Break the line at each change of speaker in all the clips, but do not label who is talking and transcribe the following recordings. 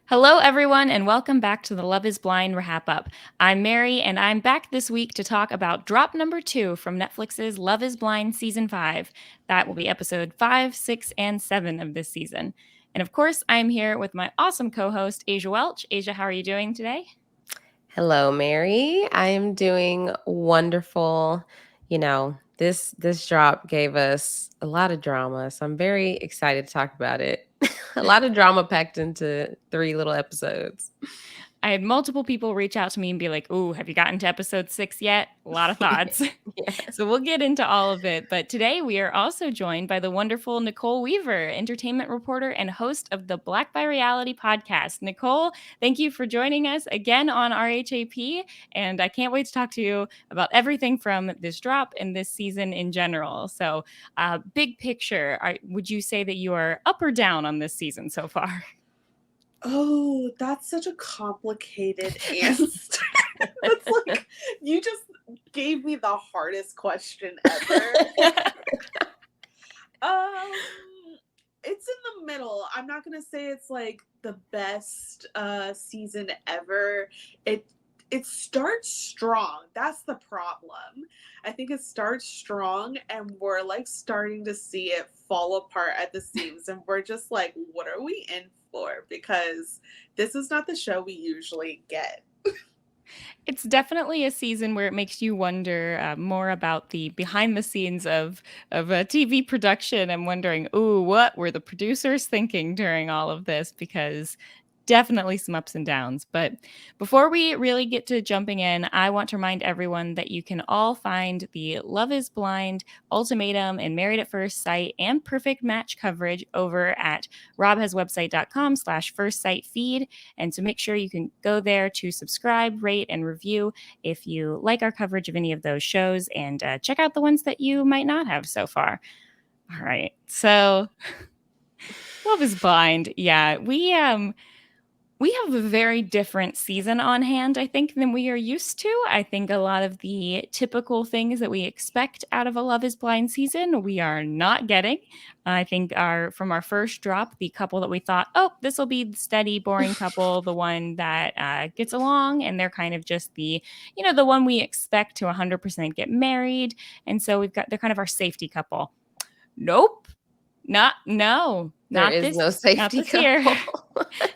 Hello, everyone, and welcome back to the Love is Blind RHAP-Up. I'm Mary, and I'm back this week to talk about drop number 2 from Netflix's Love is Blind Season 5. That will be episode 5, 6, and 7 of this season. And of course, I'm here with my awesome co host, Aysha Welch. Aysha, how are you doing today?
Hello, Mary. I am doing wonderful. This drop gave us a lot of drama, so I'm very excited to talk about it. A lot of drama packed into 3 little episodes.
I had multiple people reach out to me and be like, "Ooh, have you gotten to episode 6 yet?" A lot of thoughts.
Yeah.
So we'll get into all of it. But today we are also joined by the wonderful Nicole Weaver, entertainment reporter and host of the Black by Reality podcast. Nicole, thank you for joining us again on RHAP. And I can't wait to talk to you about everything from this drop and this season in general. So, big picture, would you say that you are up or down on this season so far?
Oh, that's such a complicated answer. It's like you just gave me the hardest question ever. Um, it's in the middle. I'm not gonna say it's like the best season ever. It it starts strong. That's the problem. I think it starts strong and we're like starting to see it fall apart at the seams and we're just like, what are we in for? Because this is not the show we usually get.
It's definitely a season where it makes you wonder more about the behind the scenes of a TV production. I'm wondering, ooh, what were the producers thinking during all of this? Because definitely some ups and downs. But before we really get to jumping in, I want to remind everyone that you can all find the Love is Blind, Ultimatum, and Married at First Sight and Perfect Match coverage over at robhaswebsite.com/first sight feed. And so make sure you can go there to subscribe, rate, and review if you like our coverage of any of those shows, and check out the ones that you might not have so far. All right. So Love is Blind. Yeah, we have a very different season on hand, I think, than we are used to. I think a lot of the typical things that we expect out of a Love is Blind season, we are not getting. I think from our first drop, the couple that we thought, oh, this will be the steady, boring couple, the one that gets along, and they're kind of just the one we expect to 100% get married. And so they're kind of our safety couple. Nope.
There
Not
is
this,
no
not
safety
this year.
couple.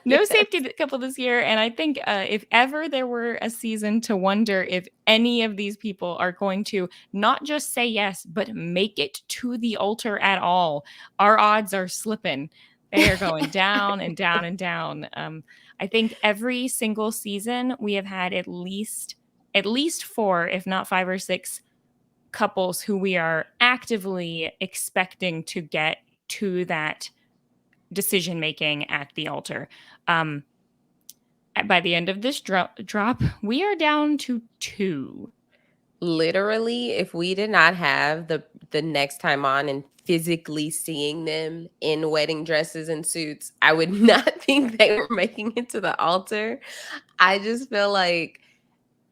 No
Yes.
safety couple this year. And I think if ever there were a season to wonder if any of these people are going to not just say yes, but make it to the altar at all, our odds are slipping. They are going down and down and down. I think every single season we have had at least 4, if not 5 or 6 couples who we are actively expecting to get to that decision making at the altar. Um, by the end of this drop, we are down to 2.
Literally, if we did not have the next time on and physically seeing them in wedding dresses and suits, I would not think they were making it to the altar. I just feel like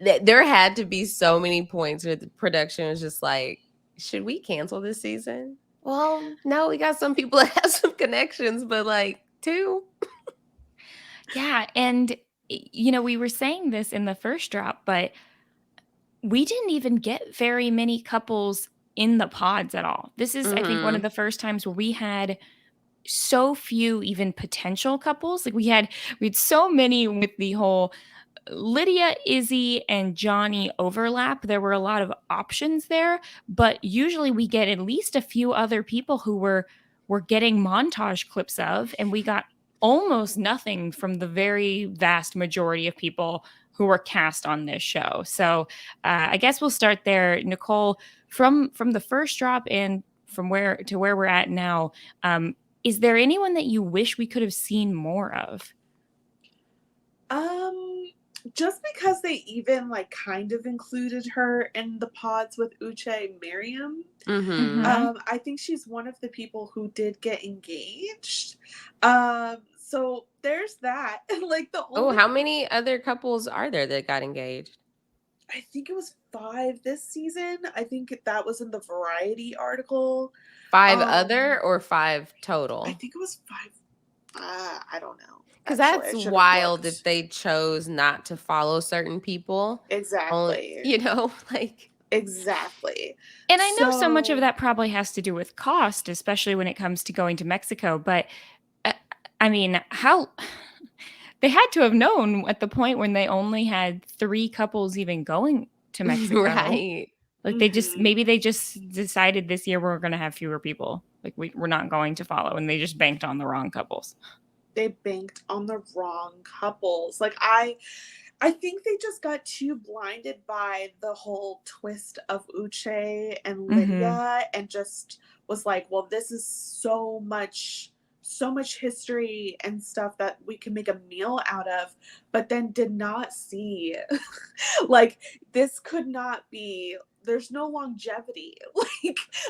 there had to be so many points where the production was just like, should we cancel this season? Well, no, we got some people that have some connections, but like 2.
Yeah, and we were saying this in the first drop, but we didn't even get very many couples in the pods at all. This is, I think, one of
Mhm.
the first times where we had so few even potential couples. Like we had so many with the whole Lydia, Izzy, and Johnny overlap. There were a lot of options there, but usually we get at least a few other people who we're getting montage clips of, and we got almost nothing from the very vast majority of people who were cast on this show. So I guess we'll start there, Nicole. From the first drop and from where we're at now, is there anyone that you wish we could have seen more of?
Um, just because they even like kind of included her in the pods with Uche and Miriam,
Mhm.
I think she's one of the people who did get engaged. So there's that. And like the
Oh,
only
how many other couples are there that got engaged?
I think it was 5 this season. I think that was in the Variety article.
5
Um,
other or 5
I
total?
think it was 5. I don't know.
Because
Actually, I
that's
should have
wild if
looked.
they chose not to follow certain people. Only,
Exactly.
like.
Exactly.
And I know so much of
So
that probably has to do with cost, especially when it comes to going to Mexico. But uh, I mean, how they had to have known at the point when they only had 3 couples even going to Mexico.
Right.
Like
mhm,
maybe they just decided this year we're going to have fewer people. Like we're not going to follow, and they just banked on the wrong couples.
they banked on the wrong couples. Like I think they just got too blinded by the whole twist of Uche and
Hmm.
Lydia and just was like, well, this is so much history and stuff that we can make a meal out of, but then did not see like this could not be, there's no longevity.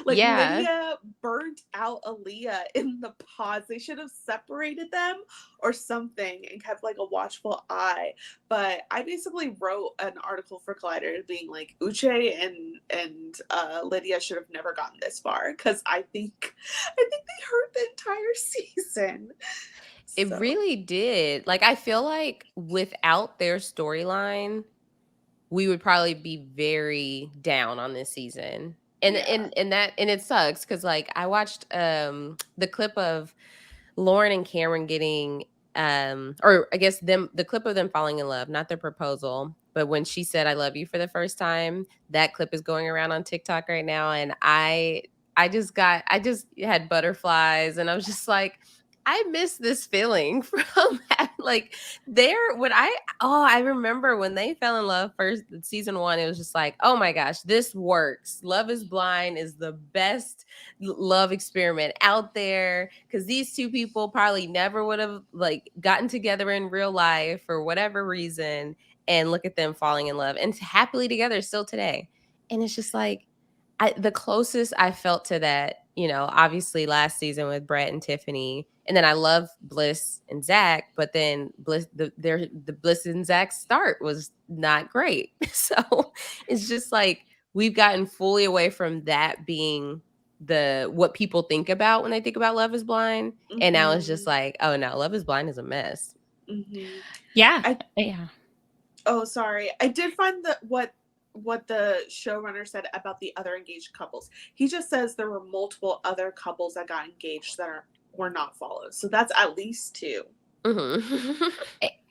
Like
Yeah.
Lydia burnt out Aaliyah in the pods. They should have separated them or something and kept like a watchful eye. But I basically wrote an article for Collider being like Uche and Lydia should have never gotten this far because I think they hurt the entire season.
It
So
really did. Like, I feel like without their storyline, we would probably be very down on this season. And
yeah.
it sucks because like I watched the clip of Lauren and Cameron getting or I guess them the clip of them falling in love, not their proposal, but when she said I love you for the first time, that clip is going around on TikTok right now and I just had butterflies and I was just like I miss this feeling from like there when I remember when they fell in love first season 1 it was just like oh my gosh this works. Love is Blind is the best love experiment out there because these two people probably never would have like gotten together in real life for whatever reason and look at them falling in love and happily together still today and it's just like the closest I felt to that, obviously last season with Brett and Tiffany, and then I love Bliss and Zach, but then the Bliss and Zach start was not great. So it's just like we've gotten fully away from that being the what people think about when they think about Love is Blind, and now it's just
Mm-hmm.
like, oh no, Love is Blind is a mess.
Mm-hmm.
Yeah,
I
yeah.
Oh, sorry. I did find that what the showrunner said about the other engaged couples. He just says there were multiple other couples that got engaged that were not followed. So that's at least 2.
Hmm.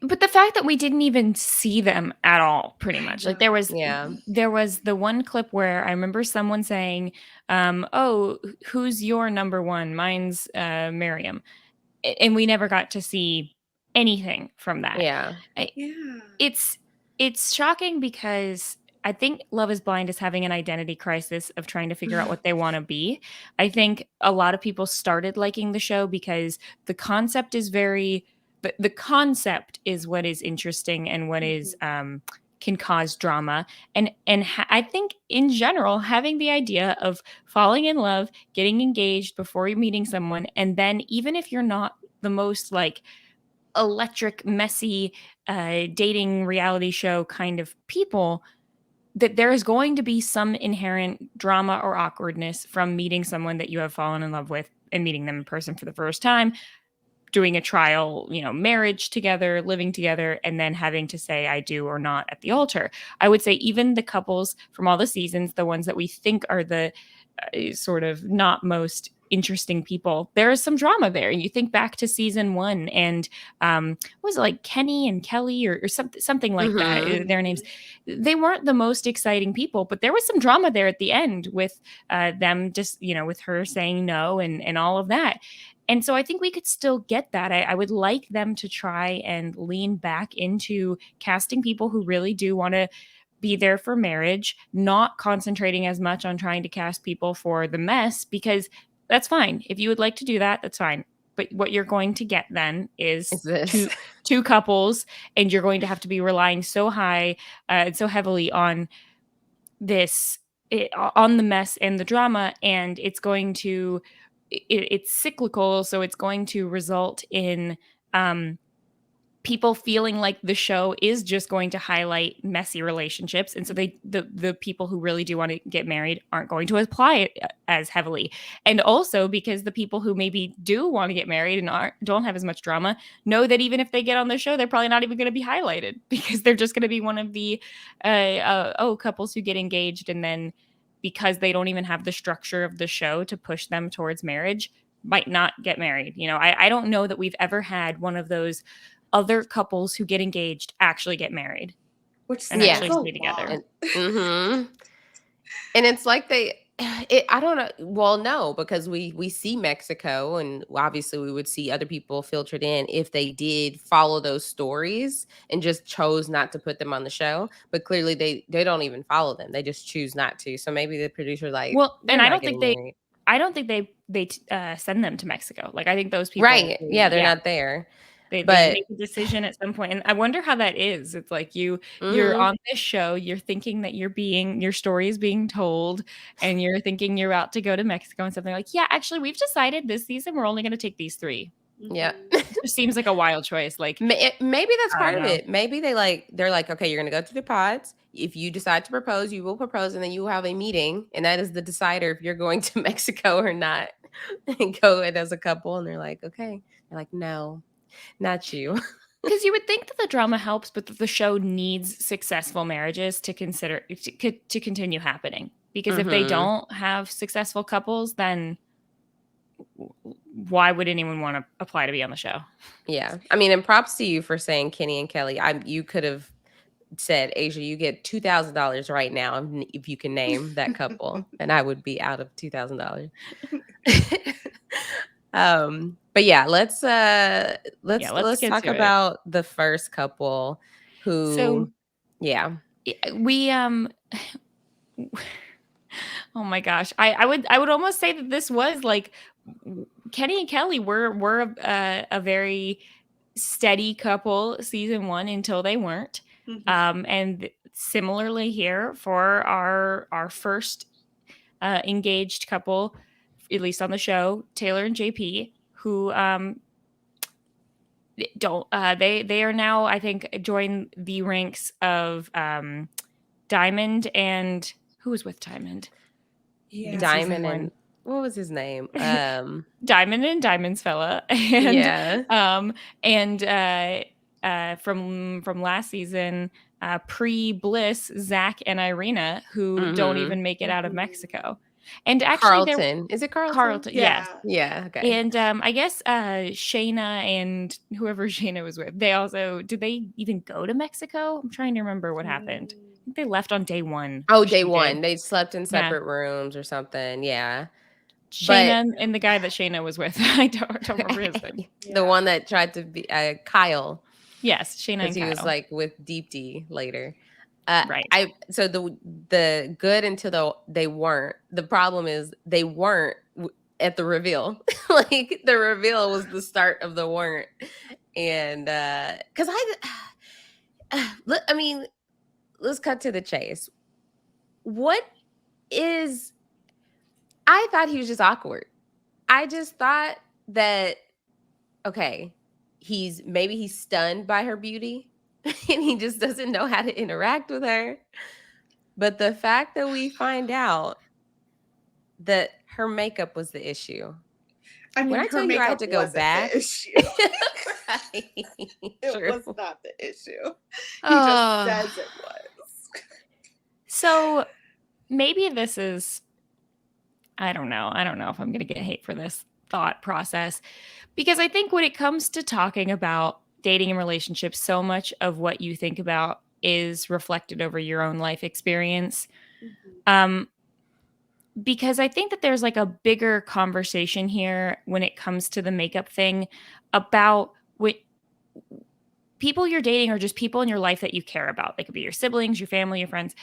But the fact that we didn't even see them at all, pretty
I
much. Like
know.
Yeah.
there was the one clip where I remember someone saying, "Oh, who's your number one? Mine's Miriam," and we never got to see anything from that.
Yeah.
I,
Yeah.
it's it's shocking because I think Love is Blind is having an identity crisis of trying to figure out what they want to be. I think a lot of people started liking the show because the concept is very the concept is what is interesting and what is
Mhm.
can cause drama I think in general having the idea of falling in love, getting engaged before you're meeting someone, and then even if you're not the most like electric, messy dating reality show kind of people, that there is going to be some inherent drama or awkwardness from meeting someone that you have fallen in love with and meeting them in person for the first time, doing a trial, marriage together, living together, and then having to say I do or not at the altar. I would say even the couples from all the seasons, the ones that we think are the sort of not most interesting people, there is some drama there. And you think back to season 1 and what was it, like Kenny and Kelly or something like that,
Hmm.
their names,
Mhm.
they weren't the most exciting people, but there was some drama there at the end with them just, with her saying no and all of that. And so I think we could still get that. I would like them to try and lean back into casting people who really do want to be there for marriage, not concentrating as much on trying to cast people for the mess, because that's fine. If you would like to do that, that's fine. But what you're going to get then is
Is this?
two couples, and you're going to have to be relying so high, so heavily on on the mess and the drama, and it's cyclical, so it's going to result in um people feeling like the show is just going to highlight messy relationships, and so the people who really do want to get married aren't going to apply it as heavily. And also because the people who maybe do want to get married and don't have as much drama know that even if they get on the show, they're probably not even going to be highlighted, because they're just going to be one of the couples who get engaged, and then because they don't even have the structure of the show to push them towards marriage, might not get married. I don't know that we've ever had one of those other couples who get engaged actually get married,
which
and actually stay
lot.
together.
And it's like I don't know. Well, no, because we see Mexico, and obviously we would see other people filtered in if they did follow those stories and just chose not to put them on the show. But clearly they don't even follow them. They just choose not to. So maybe the producer like,
well, and I
not
don't think
getting married.
I don't think they send them to Mexico. Like, I think those people,
Right? Yeah, they're not there.
They
But
make a decision at some point, and I wonder how that is. It's like you're
mhm.
on this show, you're thinking that your story is being told, and you're thinking you're out to go to Mexico and something like, yeah, actually, we've decided this season we're only going to take these 3.
Yeah.
It just seems like a wild choice. Like,
Maybe that's
I
part
don't
of
know.
it. Maybe they're like, okay, you're gonna go through the pods. If you decide to propose, you will propose, and then you will have a meeting, and that is the decider if you're going to Mexico or not. And go it as a couple, and they're like, okay. They're like, no, not you.
Because you would think that the drama helps, but that the show needs successful marriages to continue happening. Because if they
Mhm.
don't have successful couples, then why would anyone want to apply to be on the show?
Yeah, I mean, and props to you for saying Kenny and Kelly. You could have said, Aysha, you get $2,000 right now if you can name that couple, and I would be out of $2,000. But yeah, let's
get
talk
to it.
about the first couple who,
So
yeah,
we oh my gosh, I would almost say that this was like Kenny and Kelly were a very steady couple season 1 until they weren't. And similarly here for our first engaged couple, at least on the show, Taylor and JP, who don't they are now, I think, join the ranks of Diamond and who was with Diamond?
Yeah.
Diamond and what was his name?
Diamond and Diamond's fella, and
yeah,
from last season, pre-Bliss, Zach and Irina, who don't even make it out of Mexico. And actually,
Carlton. Is it Carlton?
Carlton, yes.
Yeah, okay.
And I guess Shayna and whoever Shayna was with, did they even go to Mexico? I'm trying to remember what happened. I think they left on day 1.
Oh, day 1. They slept in
Yeah.
separate rooms or something. Yeah.
Shayna and the guy that Shayna was with, I don't remember his name.
The one that tried to be Kyle.
Yes, Shayna and
He
Kyle.
was like with Deepti later.
Right.
So the good until they weren't. The problem is they weren't at the reveal. Like the reveal was the start of the weren't. And because I mean, let's cut to the chase. I thought he was just awkward. I just thought that, okay, maybe he's stunned by her beauty and he just doesn't know how to interact with her. But the fact that we find out that her makeup was the issue.
I mean,
when I tell you I had to go back,
the issue.
Right.
It was not the issue. He just says it was.
So maybe this is, I don't know if I'm going to get hate for this thought process, because I think when it comes to talking about dating and relationships, so much of what you think about is reflected over your own life experience. Because I think that there's like a bigger conversation here when it comes to the makeup thing about what people you're dating are just people in your life that you care about. They could be your siblings, your family, your friends.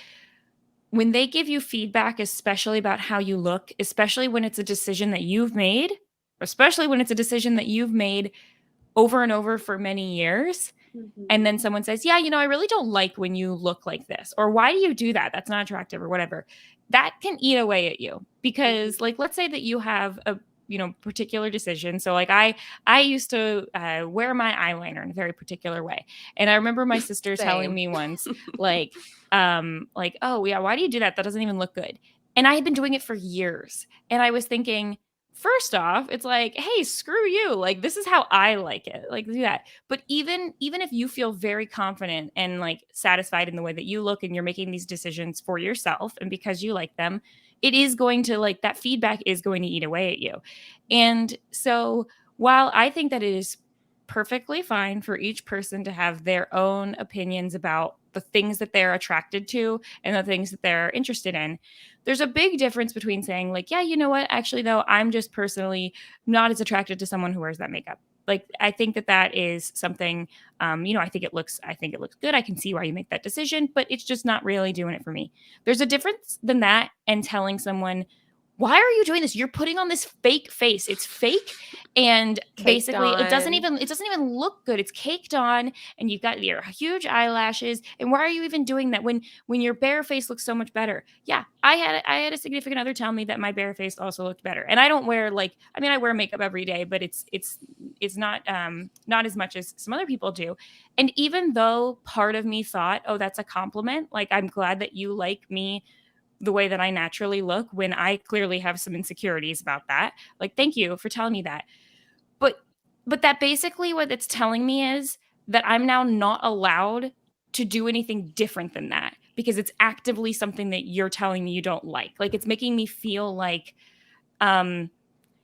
When they give you feedback, especially about how you look, especially when it's a decision that you've made, over and over for many years, and then someone says, yeah, I really don't like when you look like this, or why do you do that? That's not attractive, or whatever. That can eat away at you, because like, let's say that you have particular decisions. So like I used to wear my eyeliner in a very particular way. And I remember my sister telling
Same.
me once, like, oh yeah, why do you do that? That doesn't even look good. And I had been doing it for years. And I was thinking, first off, it's like, hey, screw you. Like, this is how I like it. Like, do that. But even if you feel very confident and like satisfied in the way that you look and you're making these decisions for yourself and because you like them, it is going to, like, that feedback is going to eat away at you. And so while I think that it is perfectly fine for each person to have their own opinions about the things that they're attracted to and the things that they're interested in, there's a big difference between saying, like, yeah, you know what, actually though, I'm just personally not as attracted to someone who wears that makeup. Like, I think that is something, I think it looks good. I can see why you make that decision, but it's just not really doing it for me. There's a difference than that and telling someone, why are you doing this? You're putting on this fake face. It's fake. And
Caked
basically it doesn't
on.
even look good. It's caked on and you've got your huge eyelashes. And why are you even doing that when your bare face looks so much better? Yeah, I had a significant other tell me that my bare face also looked better. And I don't wear, like, I mean, I wear makeup every day, but it's not as much as some other people do. And even though part of me thought, oh, that's a compliment, like, I'm glad that you like me the way that I naturally look, when I clearly have some insecurities about that. Like, thank you for telling me that. But that basically what it's telling me is that I'm now not allowed to do anything different than that because it's actively something that you're telling me you don't like. Like, it's making me feel like um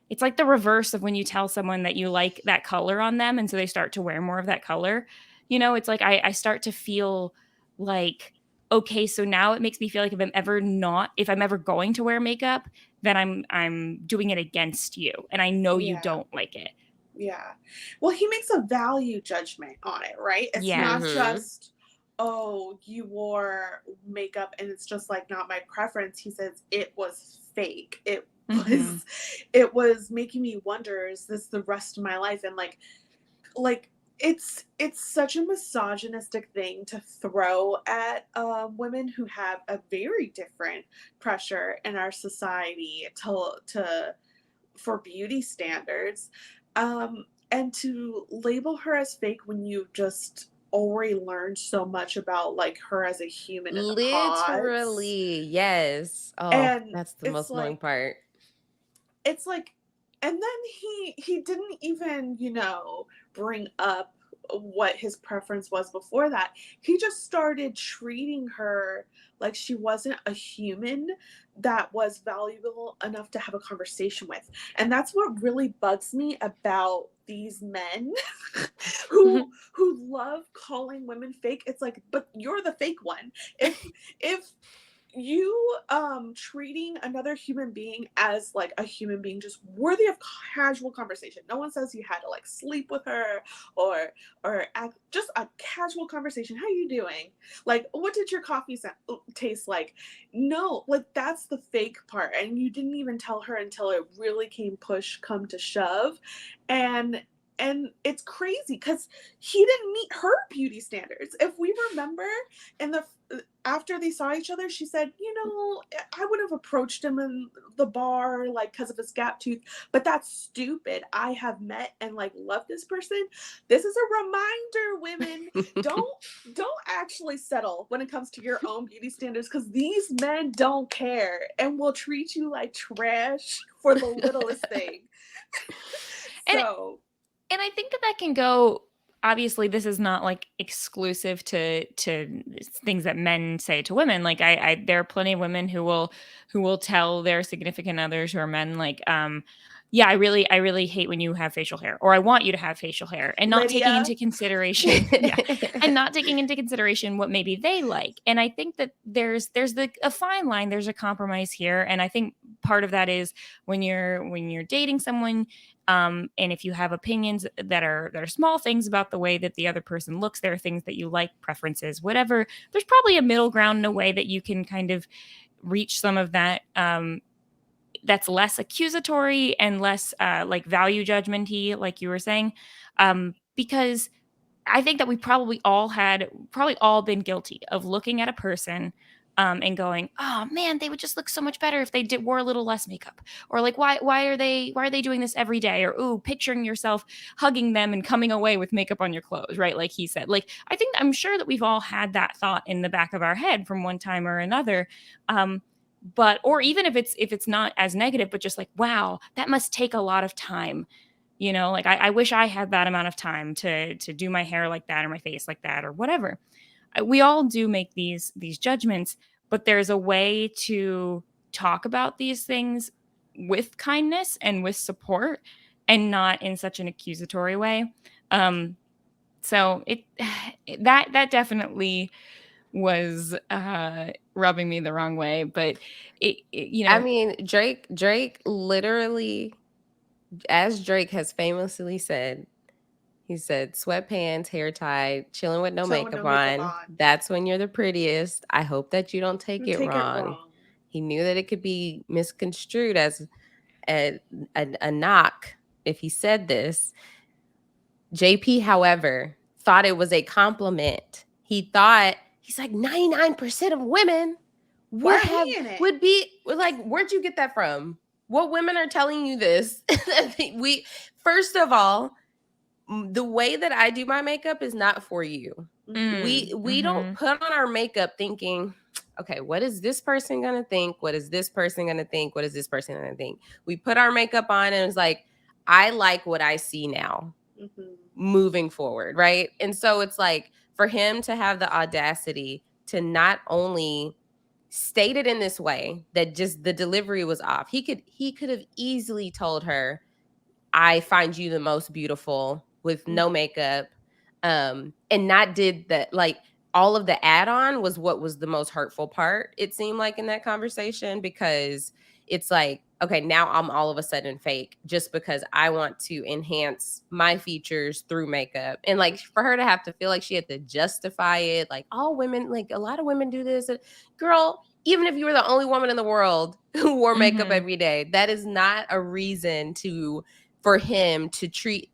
it's like the reverse of when you tell someone that you like that color on them and so they start to wear more of that color. It's like I start to feel like, okay, so now it makes me feel like if I'm ever going to wear makeup, then I'm doing it against you. And I know you
Yeah.
don't like it.
Yeah. Well, he makes a value judgment on it, right? It's
Yeah.
not
Mhm.
just, oh, you wore makeup and it's just like not my preference. He says it was fake. It was
Mhm.
it was making me wonder, is this the rest of my life? And like it's such a misogynistic thing to throw at women who have a very different pressure in our society to for beauty standards, and to label her as fake when you've just already learned so much about like her as a human in the pods.
Literally, yes. Oh,
And
that's the most annoying part.
it's like and then he didn't even, bring up what his preference was before that. He just started treating her like she wasn't a human that was valuable enough to have a conversation with. And that's what really bugs me about these men who love calling women fake. It's like, but you're the fake one. If you treating another human being as like a human being just worthy of casual conversation. No one says you had to like sleep with her or act, just a casual conversation. How you doing? Like, what did your coffee taste like? No, like, that's the fake part, and you didn't even tell her until it really come to shove. And it's crazy because he didn't meet her beauty standards. If we remember, in the after they saw each other, she said, I would have approached him in the bar, like, because of his gap tooth, but that's stupid. I have met and like loved this person. This is a reminder, women, don't actually settle when it comes to your own beauty standards, because these men don't care and will treat you like trash for the littlest thing.
And
So
And I think that can go, obviously this is not like exclusive to things that men say to women. Like, I there are plenty of women who will tell their significant others who are men, like, yeah, I really hate when you have facial hair, or I want you to have facial hair, and not taking
Lydia,
into consideration yeah, and not taking into consideration what maybe they like. And I think that there's a fine line, there's a compromise here. And I think part of that is when you're dating someone, and if you have opinions that are small things about the way that the other person looks, there are things that you like, preferences, whatever. There's probably a middle ground in a way that you can kind of reach some of that, that's less accusatory and less like value judgmenty, like you were saying, because I think that we probably all been guilty of looking at a person and going, oh man, they would just look so much better if they wore a little less makeup, or like why are they doing this every day, or ooh, picturing yourself hugging them and coming away with makeup on your clothes, right? Like he said, like I'm sure that we've all had that thought in the back of our head from one time or another. But or even if it's not as negative, but just like, wow, that must take a lot of time. Like I wish I had that amount of time to do my hair like that or my face like that or whatever. We all do make these judgments, but there's a way to talk about these things with kindness and with support, and not in such an accusatory way. So that definitely was rubbing me the wrong way, but
I mean, Drake literally, as Drake has famously said, he said, sweatpants, hair tied, chilling with no makeup on. That's when you're the prettiest. I hope that you don't take it wrong. He knew that it could be misconstrued as a knock if he said this. JP, however, thought it was a compliment. He's like, 99% of women would be like, where'd you get that from? What women are telling you this? First of all, the way that I do my makeup is not for you. We don't put on our makeup thinking, okay, what is this person gonna think? What is this person gonna think? What is this person gonna think? We put our makeup on and it's like, I like what I see now moving forward, right? And so it's like, for him to have the audacity to not only state it in this way, that just the delivery was off. He could have easily told her, I find you the most beautiful with no makeup, and not did that. Like, all of the add-on was what was the most hurtful part, it seemed like, in that conversation, because it's like, okay, now I'm all of a sudden fake just because I want to enhance my features through makeup. And like, for her to have to feel like she had to justify it, like, all women, like a lot of women do this. Girl, even if you were the only woman in the world who wore makeup every day, that is not a reason for him to treat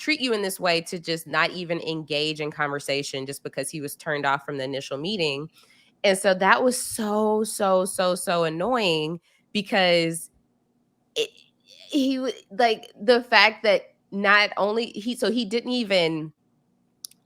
you in this way, to just not even engage in conversation just because he was turned off from the initial meeting. And so that was so annoying, because he like, the fact that not only he didn't even,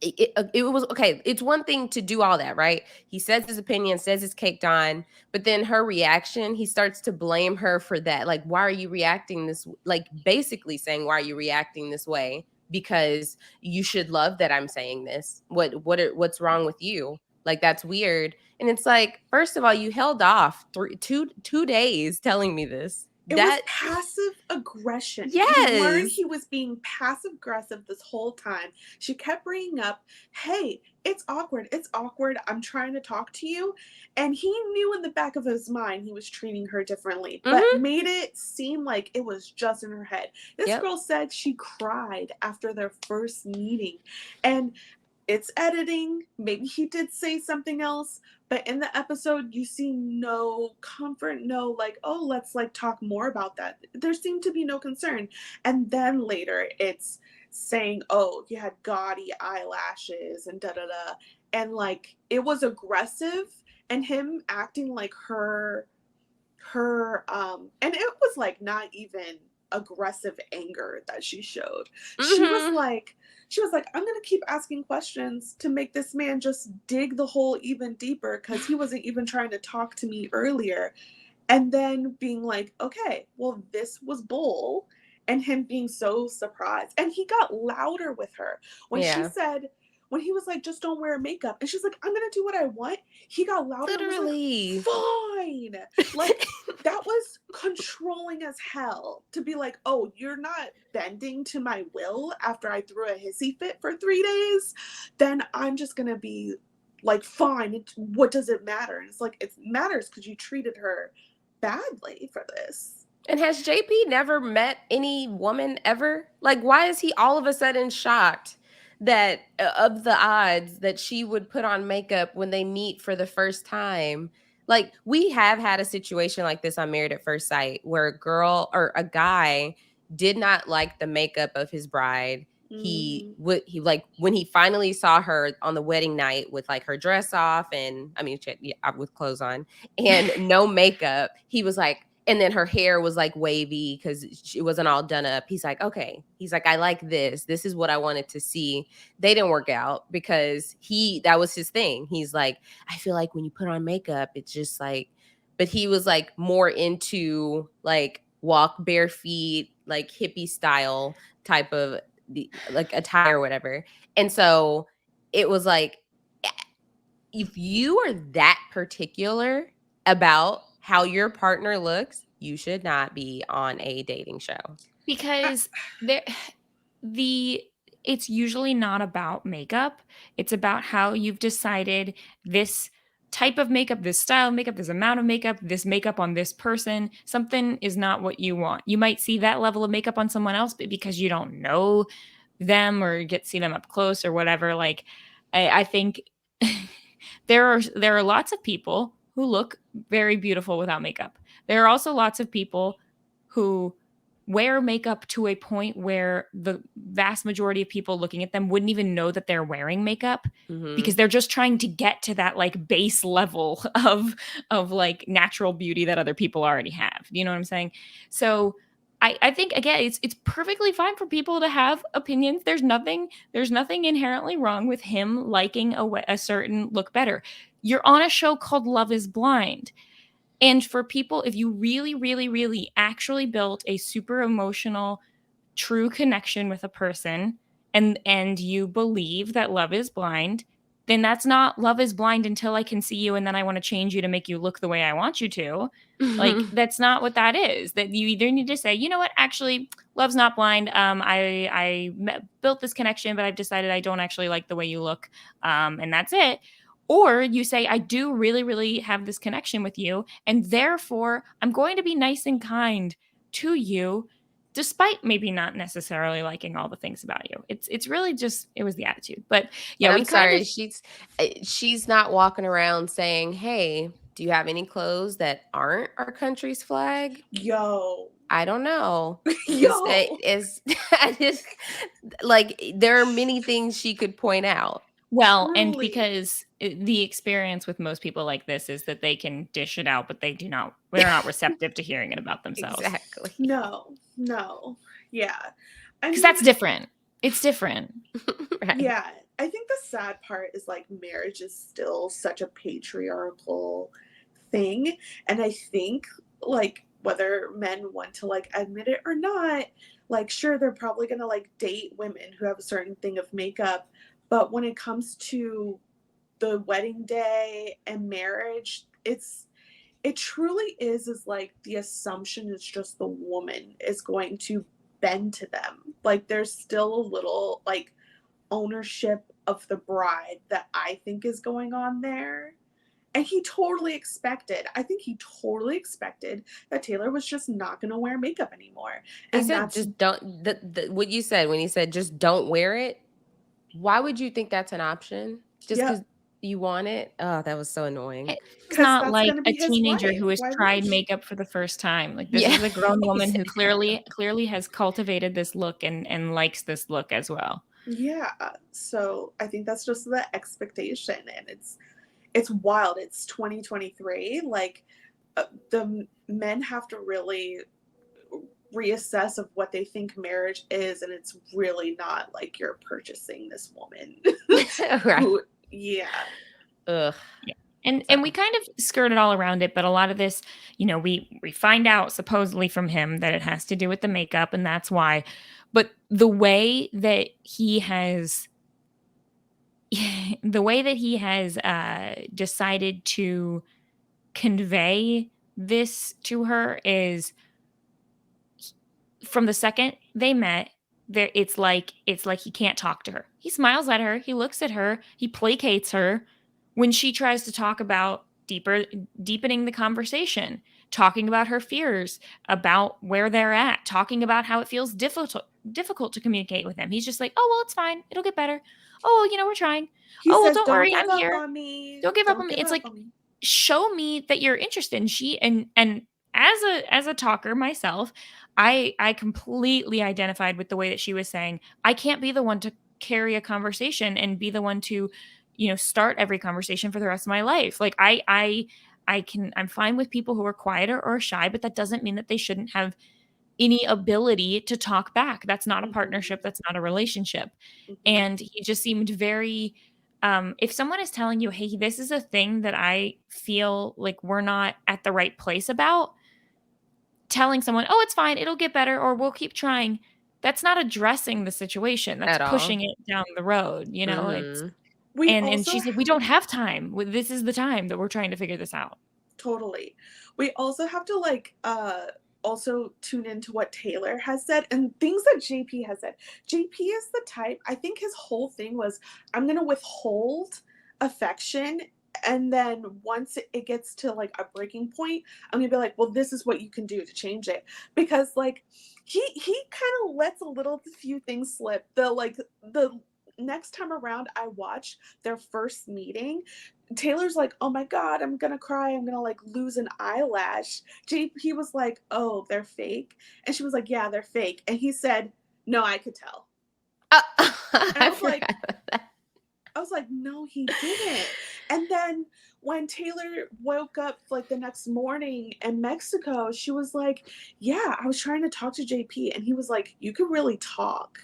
it was okay. It's one thing to do all that, right? He says his opinion, says it's caked on, but then her reaction, he starts to blame her for that. Like, why are you reacting this? Like, basically saying, why are you reacting this way? Because you should love that I'm saying this. What's wrong with you? Like, that's weird. And it's like, first of all, you held off 2 days telling me this.
It was passive aggression.
Yes.
You learned he was being passive aggressive this whole time. She kept bringing up, hey, it's awkward. It's awkward. I'm trying to talk to you. And he knew in the back of his mind he was treating her differently, but made it seem like it was just in her head. This girl said she cried after their first meeting. And it's editing. Maybe he did say something else, but in the episode, you see no comfort, no like, oh, let's like talk more about that. There seemed to be no concern. And then later it's saying, oh, you had gaudy eyelashes and da-da-da. And like, it was aggressive, and him acting like her, and it was like not even aggressive anger that she showed. She was like, I'm going to keep asking questions to make this man just dig the hole even deeper, because he wasn't even trying to talk to me earlier. And then being like, okay, well, this was bull. And him being so surprised. And he got louder with her. When she said, when he was like, just don't wear makeup, and she's like, I'm going to do what I want, he got louder.
Literally.
And was like, fine. Like, that was controlling as hell, to be like, oh, you're not bending to my will after I threw a hissy fit for 3 days, then I'm just going to be like, fine. What does it matter? And it's like, it matters because you treated her badly for this.
And has JP never met any woman ever? Like, why is he all of a sudden shocked that of the odds that she would put on makeup when they meet for the first time? Like, we have had a situation like this on Married at First Sight, where a girl or a guy did not like the makeup of his bride, he like when he finally saw her on the wedding night with like her dress off and with clothes on and no makeup, he was like, and then her hair was like wavy because it wasn't all done up. He's like, okay. He's like, I like this. This is what I wanted to see. They didn't work out because that was his thing. He's like, I feel like when you put on makeup, it's just like, but he was like more into like walk bare feet, like hippie style type of like attire or whatever. And so it was like, if you are that particular about how your partner looks, you should not be on a dating show.
Because it's usually not about makeup. It's about how you've decided this type of makeup, this style of makeup, this amount of makeup, this makeup on this person. Something is not what you want. You might see that level of makeup on someone else, but because you don't know them or see them up close or whatever, like I think there are lots of people who look very beautiful without makeup. There are also lots of people who wear makeup to a point where the vast majority of people looking at them wouldn't even know that they're wearing makeup because they're just trying to get to that like base level of like natural beauty that other people already have. You know what I'm saying? So I think again it's perfectly fine for people to have opinions. There's nothing inherently wrong with him liking a certain look better. You're on a show called Love is Blind. And for people, if you really, really, really actually built a super emotional, true connection with a person and you believe that love is blind, then that's not love is blind until I can see you and then I want to change you to make you look the way I want you to. Like, that's not what that is. That you either need to say, you know what, actually, love's not blind. Built this connection, but I've decided I don't actually like the way you look. And that's it. Or you say, I do really, really have this connection with you. And therefore, I'm going to be nice and kind to you, despite maybe not necessarily liking all the things about you. It's really just, it was the attitude. But yeah,
I'm sorry, she's not walking around saying, hey, do you have any clothes that aren't our country's flag?
Yo.
I don't know.
Yo.
I just like there are many things she could point out.
Well,
Truly.
and because the experience with most people like this is that they can dish it out, but they're not receptive to hearing it about themselves.
Exactly.
No. Yeah.
Because that's different. It's different.
Right.
Yeah. I think the sad part is like marriage is still such a patriarchal thing. And I think like whether men want to like admit it or not, like sure, they're probably gonna like date women who have a certain thing of makeup. But when it comes to the wedding day and marriage, it truly is like the assumption is just the woman is going to bend to them. Like there's still a little like ownership of the bride that I think is going on there. And he totally expected that Taylor was just not going to wear makeup anymore.
He
And
said,
that's
just don't, what you said when he said, just don't wear it. Why would you think that's an option? Just because you want it? Oh, that was so annoying.
It's not like a
his
teenager
wife.
who has
Why
tried
would she?
makeup for the first time. Like this
Yeah,
is a grown woman who
exactly.
clearly has cultivated this look and likes this look as well.
Yeah. So I think that's just the expectation, and it's wild. It's 2023. Like the men have to really reassess of what they think marriage is, and it's really not like you're purchasing this woman.
Right.
Yeah.
Ugh.
Yeah. And we kind of skirted all around it, but a lot of this, we find out supposedly from him that it has to do with the makeup, and that's why. But the way that he has decided to convey this to her is from the second they met, it's like he can't talk to her. He smiles at her, he looks at her, he placates her when she tries to talk about deepening the conversation, talking about her fears, about where they're at, talking about how it feels difficult to communicate with him. He's just like, "Oh, well, it's fine. It'll get better. Oh, we're trying.
He
Oh, well,
says,
don't
"Don't
worry.
give
I'm
up
here.
on me.
Don't give up on me."
Give
It's
up
like,
on me."
show me that you're interested. And she and as a talker myself, I completely identified with the way that she was saying, I can't be the one to carry a conversation and be the one to, start every conversation for the rest of my life. Like I'm fine with people who are quieter or shy, but that doesn't mean that they shouldn't have any ability to talk back. That's not a partnership. That's not a relationship. And he just seemed very, if someone is telling you, hey, this is a thing that I feel like we're not at the right place about, telling someone, oh, it's fine, it'll get better, or we'll keep trying. That's not addressing the situation. That's
At all.
pushing it down the road. It's,
We
and she
also
said, we don't have time. This is the time that we're trying to figure this out.
totally. We also have to also tune into what Taylor has said and things that JP has said. JP is the type, I think his whole thing was, I'm going to withhold affection, and then once it gets to like a breaking point, I'm going to be like, well, this is what you can do to change it. Because like he kind of lets a few things slip. The next time around I watched their first meeting, Taylor's like, oh my God, I'm gonna cry. I'm gonna like lose an eyelash. He was like, oh, they're fake. And she was like, yeah, they're fake. And he said, no, I could tell. And I was like, no, he didn't. And then when Taylor woke up like the next morning in Mexico, she was like, yeah, I was trying to talk to JP. And he was like, you could really talk.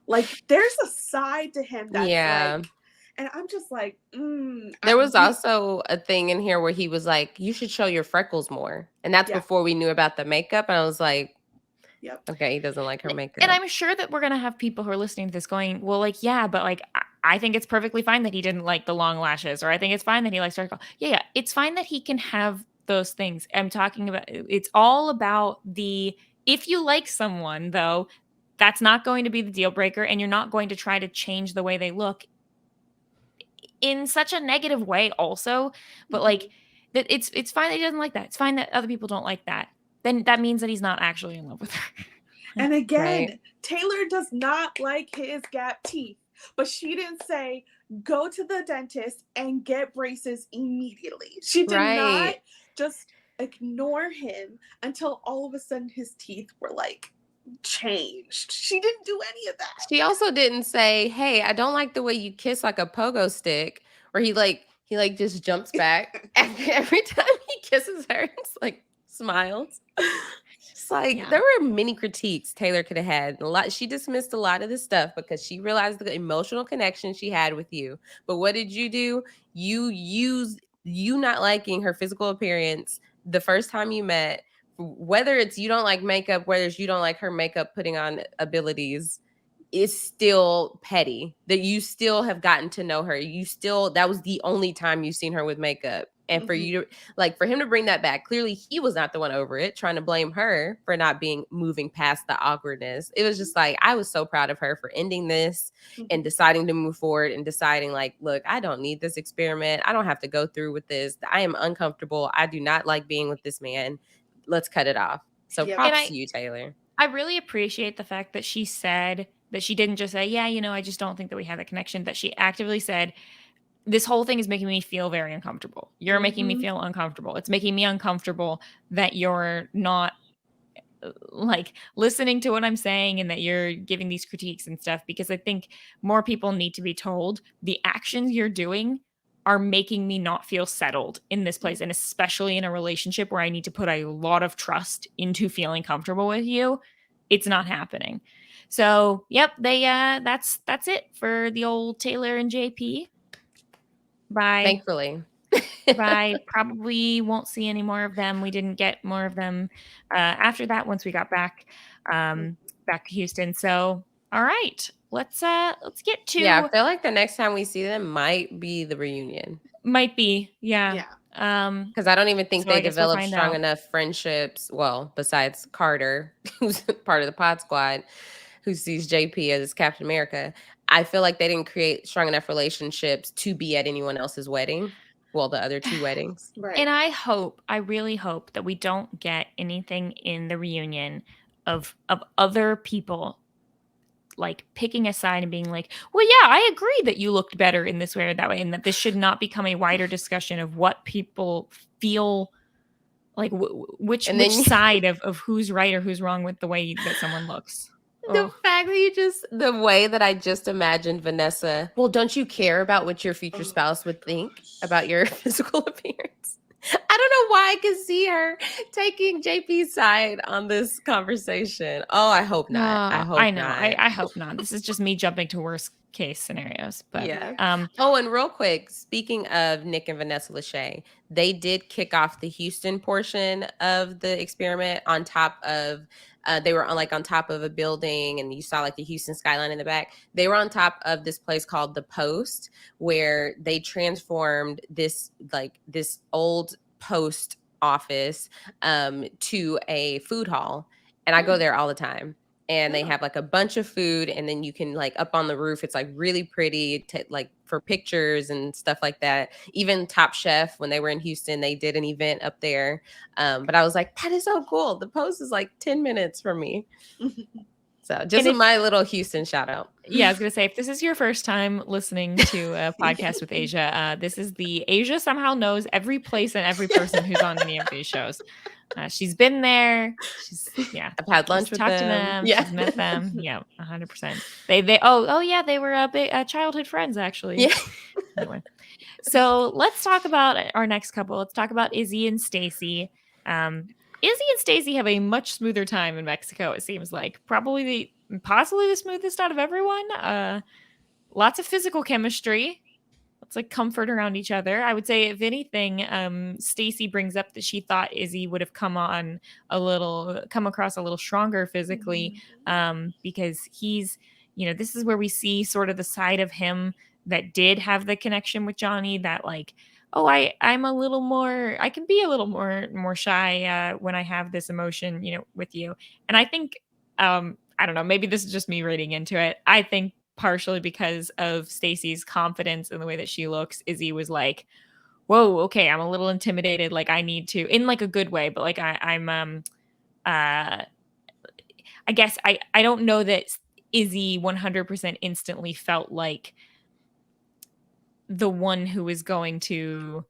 Like there's a side to him that's like, and I'm just like,
There was also a thing in here where he was like, you should show your freckles more. And that's before we knew about the makeup. And I was like,
yep.
Okay, he doesn't like her makeup.
And I'm sure that we're going to have people who are listening to this going, well, like, yeah, but like, I think it's perfectly fine that he didn't like the long lashes, or I think it's fine that he likes dark. Yeah, it's fine that he can have those things. I'm talking about, it's all about if you like someone, though, that's not going to be the deal breaker, and you're not going to try to change the way they look in such a negative way also. But like, that it's fine that he doesn't like that. It's fine that other people don't like that. Then that means that he's not actually in love with her.
And again, Taylor does not like his gap teeth, but she didn't say, go to the dentist and get braces immediately. She did not just ignore him until all of a sudden his teeth were like changed. She didn't do any of that.
She also didn't say, hey, I don't like the way you kiss like a pogo stick, or he just jumps back every time he kisses her. It's like smiles. It's like there were many critiques Taylor could have had. She dismissed a lot of this stuff because she realized the emotional connection she had with you. But what did you do? You used you not liking her physical appearance the first time you met, whether it's you don't like makeup, whether it's you don't like her makeup putting on abilities, is still petty. That you still have gotten to know her. That was the only time you've seen her with makeup. And for you to for him to bring that back, clearly he was not the one over it, trying to blame her for not moving past the awkwardness. It was just like, I was so proud of her for ending this and deciding to move forward and deciding like, look, I don't need this experiment. I don't have to go through with this. I am uncomfortable. I do not like being with this man. Let's cut it off. So props to you, Taylor.
I really appreciate the fact that she said that she didn't just say, yeah, I just don't think that we have a connection, that she actively said, this whole thing is making me feel very uncomfortable. You're making me feel uncomfortable. It's making me uncomfortable that you're not like listening to what I'm saying and that you're giving these critiques and stuff, because I think more people need to be told the actions you're doing are making me not feel settled in this place, and especially in a relationship where I need to put a lot of trust into feeling comfortable with you. It's not happening. So, yep, that's it for the old Taylor and JP. Bye.
Thankfully.
Bye. Probably won't see any more of them. We didn't get more of them after that once we got back to Houston. So, all right, let's get to.
Yeah, I feel like the next time we see them might be the reunion.
Might be, yeah.
Because I don't even think they developed strong enough friendships. Well, besides Carter, who's part of the Pod Squad, who sees JP as Captain America. I feel like they didn't create strong enough relationships to be at anyone else's wedding. Well, the other two weddings.
Right.
And I really hope that we don't get anything in the reunion of other people like picking a side and being like, well, yeah, I agree that you looked better in this way or that way. And that this should not become a wider discussion of what people feel Like which
And then
side of who's right or who's wrong with the way that someone looks.
the fact that the way that I just imagined Vanessa, well, don't you care about what your future spouse would think about your physical appearance? I don't know why I could see her taking JP's side on this conversation. Oh, I hope not. I hope
I know.
not.
I hope not. This is just me jumping to worst case scenarios. But
Yeah. Oh, and real quick, speaking of Nick and Vanessa Lachey, they did kick off the Houston portion of the experiment on top of they were on top of a building, and you saw like the Houston skyline in the back. They were on top of this place called the Post, where they transformed this old post office to a food hall. And I go there all the time. And they have like a bunch of food, and then you can like up on the roof, it's like really pretty like for pictures and stuff like that. Even Top Chef, when they were in Houston, they did an event up there. But I was like, that is so cool. The Post is like 10 minutes from me. So just my little Houston shout out.
Yeah, I was going to say, if this is your first time listening to a podcast with Aysha, this is the Aysha somehow knows every place and every person who's on any of these shows. She's been there.
I've had lunch with
talked to them.
Yeah.
She's met them. Yeah, 100%. They were childhood friends actually.
Yeah.
Anyway, so let's talk about our next couple. Let's talk about Izzy and Stacy. Izzy and Stacy have a much smoother time in Mexico, it seems like. Possibly the smoothest out of everyone. Lots of physical chemistry. It's like comfort around each other. I would say, if anything, Stacy brings up that she thought Izzy would have come across a little stronger physically, because he's, this is where we see sort of the side of him that did have the connection with Johnny, that like, I'm a little more, I can be a little more shy when I have this emotion, with you. And I think, I don't know, maybe this is just me reading into it. I think partially because of Stacy's confidence in the way that she looks, Izzy was like, whoa, okay, I'm a little intimidated. Like I need to, in like a good way, but like I guess I don't know that Izzy 100% instantly felt like the one who was going to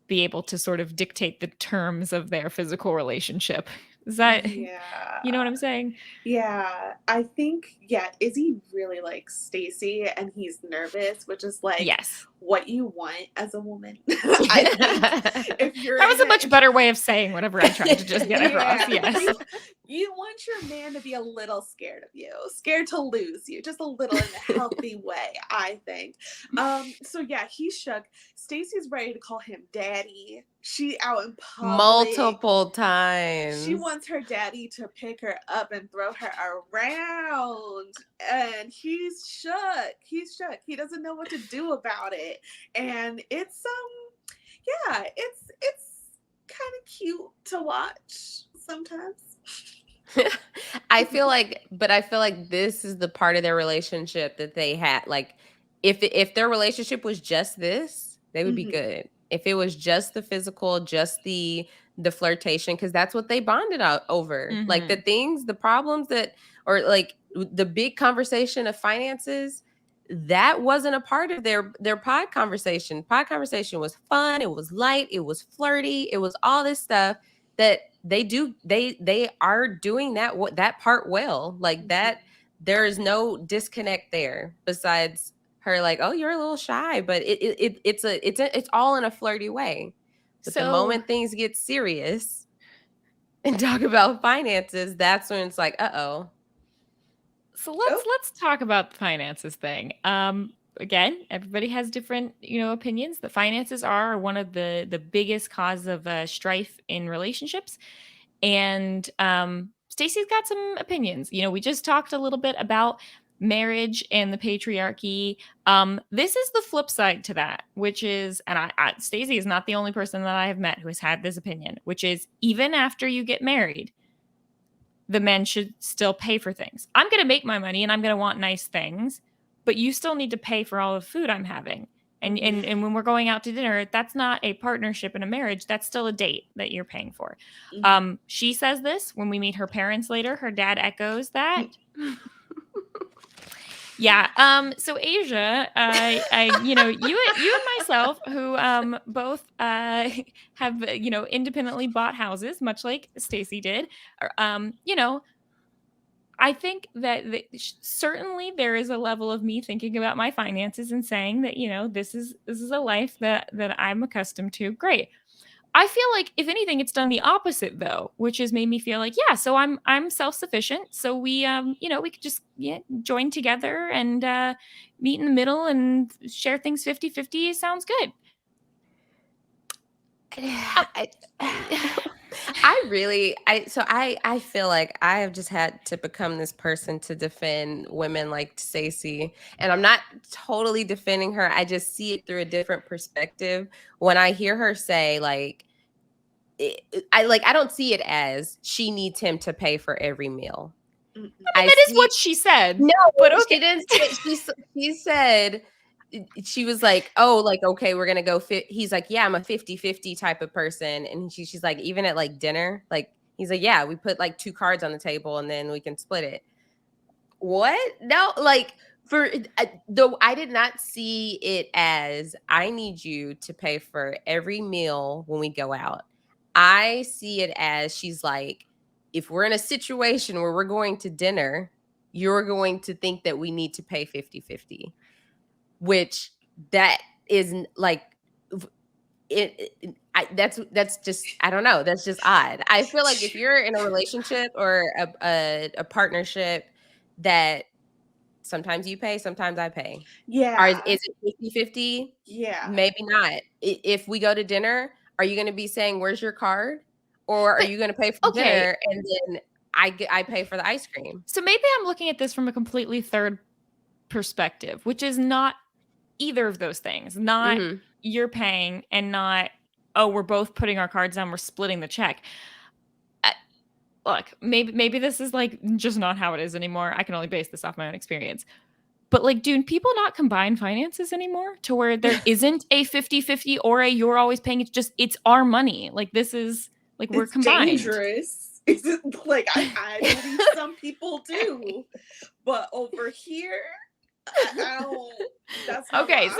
be able to sort of dictate the terms of their physical relationship. Is that, you know what I'm saying?
Yeah, I think, Izzy really likes Stacy, and he's nervous, which is like what you want as a woman. I think if you're
that was a much better way of saying whatever I tried to just get across. Yes.
You want your man to be a little scared of you, scared to lose you, just a little in a healthy way, I think. So yeah, he's shook. Stacy's ready to call him daddy. She out in public
multiple times.
She wants her daddy to pick her up and throw her around, and he's shook. He doesn't know what to do about it, and it's it's kind of cute to watch sometimes.
I feel like this is the part of their relationship that they had. Like, if their relationship was just this, they would be good. If it was just the physical, just the flirtation, because that's what they bonded out over. Like the problems or like the big conversation of finances, that wasn't a part of their pod conversation. Pod conversation was fun. It was light. It was flirty. It was all this stuff that they are doing that part well. Like that, there is no disconnect there besides her like, oh, you're a little shy, but it's all in a flirty way. But the moment things get serious and talk about finances, that's when it's like, uh-oh.
So let's talk about the finances thing. Again, everybody has different, opinions. The finances are one of the biggest cause of strife in relationships. And Stacey's got some opinions. We just talked a little bit about marriage and the patriarchy. This is the flip side to that, which is, and Stacey is not the only person that I have met who has had this opinion, which is, even after you get married, the men should still pay for things. I'm going to make my money and I'm going to want nice things, but you still need to pay for all the food I'm having. And when we're going out to dinner, that's not a partnership in a marriage. That's still a date that you're paying for. She says this when we meet her parents later. Her dad echoes that. Yeah. So Asia, you and myself, who both have independently bought houses, much like Stacy did. I think that certainly there is a level of me thinking about my finances and saying that this is a life that I'm accustomed to. Great. I feel like if anything, it's done the opposite though, which has made me feel like, yeah, so I'm self sufficient. So we could just join together and meet in the middle and share things 50-50. Sounds good.
I, I feel like I have just had to become this person to defend women like Stacey, and I'm not totally defending her. I just see it through a different perspective when I hear her say like I don't see it as she needs him to pay for every meal.
I mean, that is what she said.
No,
but okay.
she didn't say, she said she was like, oh, like, okay, we're gonna go he's like, yeah, I'm a 50-50 type of person. And she's like, even at like dinner, like he's like, yeah, we put like 2 cards on the table and then we can split it. What? No, like though I did not see it as I need you to pay for every meal when we go out. I see it as she's like, if we're in a situation where we're going to dinner, you're going to think that we need to pay 50-50, which that isn't like that's just, I don't know, that's just odd. I feel like if you're in a relationship or a partnership that sometimes you pay, sometimes I pay.
Yeah.
Is it 50-50?
Yeah.
Maybe not. If we go to dinner, are you going to be saying, where's your card? Or are you going to pay for dinner and then I pay for the ice cream?
So maybe I'm looking at this from a completely third perspective, which is not either of those things. Not you're paying and not, oh, we're both putting our cards down, we're splitting the check. Look, maybe this is like just not how it is anymore. I can only base this off my own experience. But like, do people not combine finances anymore to where there isn't a 50-50 or a you're always paying? It's our money. Like this is like we're combined.
Dangerous. Is it like I believe some people do, but over here, I don't. That's not
okay. So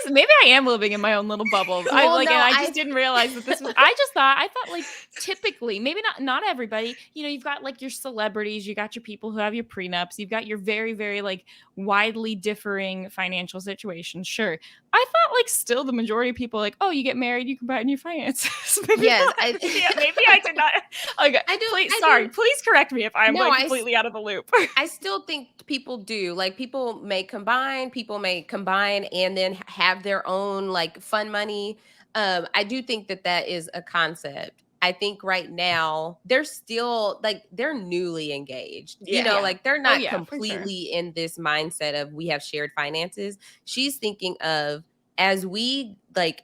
maybe I am living in my own little bubble. I just didn't realize that this was. I thought like typically, maybe not everybody. You've got like your celebrities, you got your people who have your prenups, you've got your very very like widely differing financial situations. Sure, I thought like still the majority of people like, oh, you get married, you combine your finances. maybe I did not. Okay, please correct me if I'm completely out of the loop.
I still think people do. Like people may combine and then have their own like fun money. I do think that is a concept. I think right now they're still like they're newly engaged. Like they're not completely in this mindset of we have shared finances. She's thinking of as we get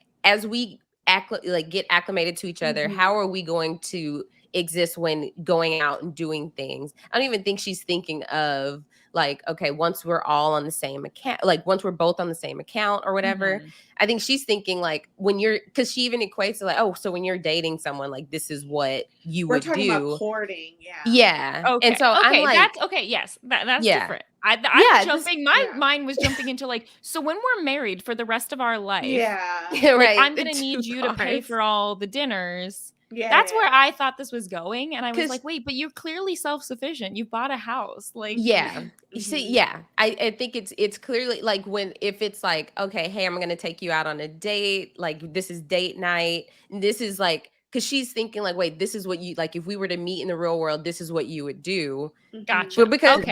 acclimated to each other, how are we going to exist when going out and doing things? I don't even think she's thinking of like, okay, once we're all on the same account, like once we're both on the same account or whatever. I think she's thinking like because she even equates it like, oh, so when you're dating someone, like this is what
we're
would
talking
do.
About courting,
yeah.
Okay.
And so I'm like,
that's okay. Yes, that's different. I'm jumping. My mind was jumping into like, so when we're married for the rest of our life,
right,
I'm gonna need you to pay for all the dinners. That's where I thought this was going, and I was like, wait, but you're clearly self-sufficient. You bought a house, like
you see, I think it's clearly like if it's like, okay, hey, I'm gonna take you out on a date, like this is date night, and this is like, because she's thinking like, wait, this is what you like if we were to meet in the real world, this is what you would do.
Gotcha.
But because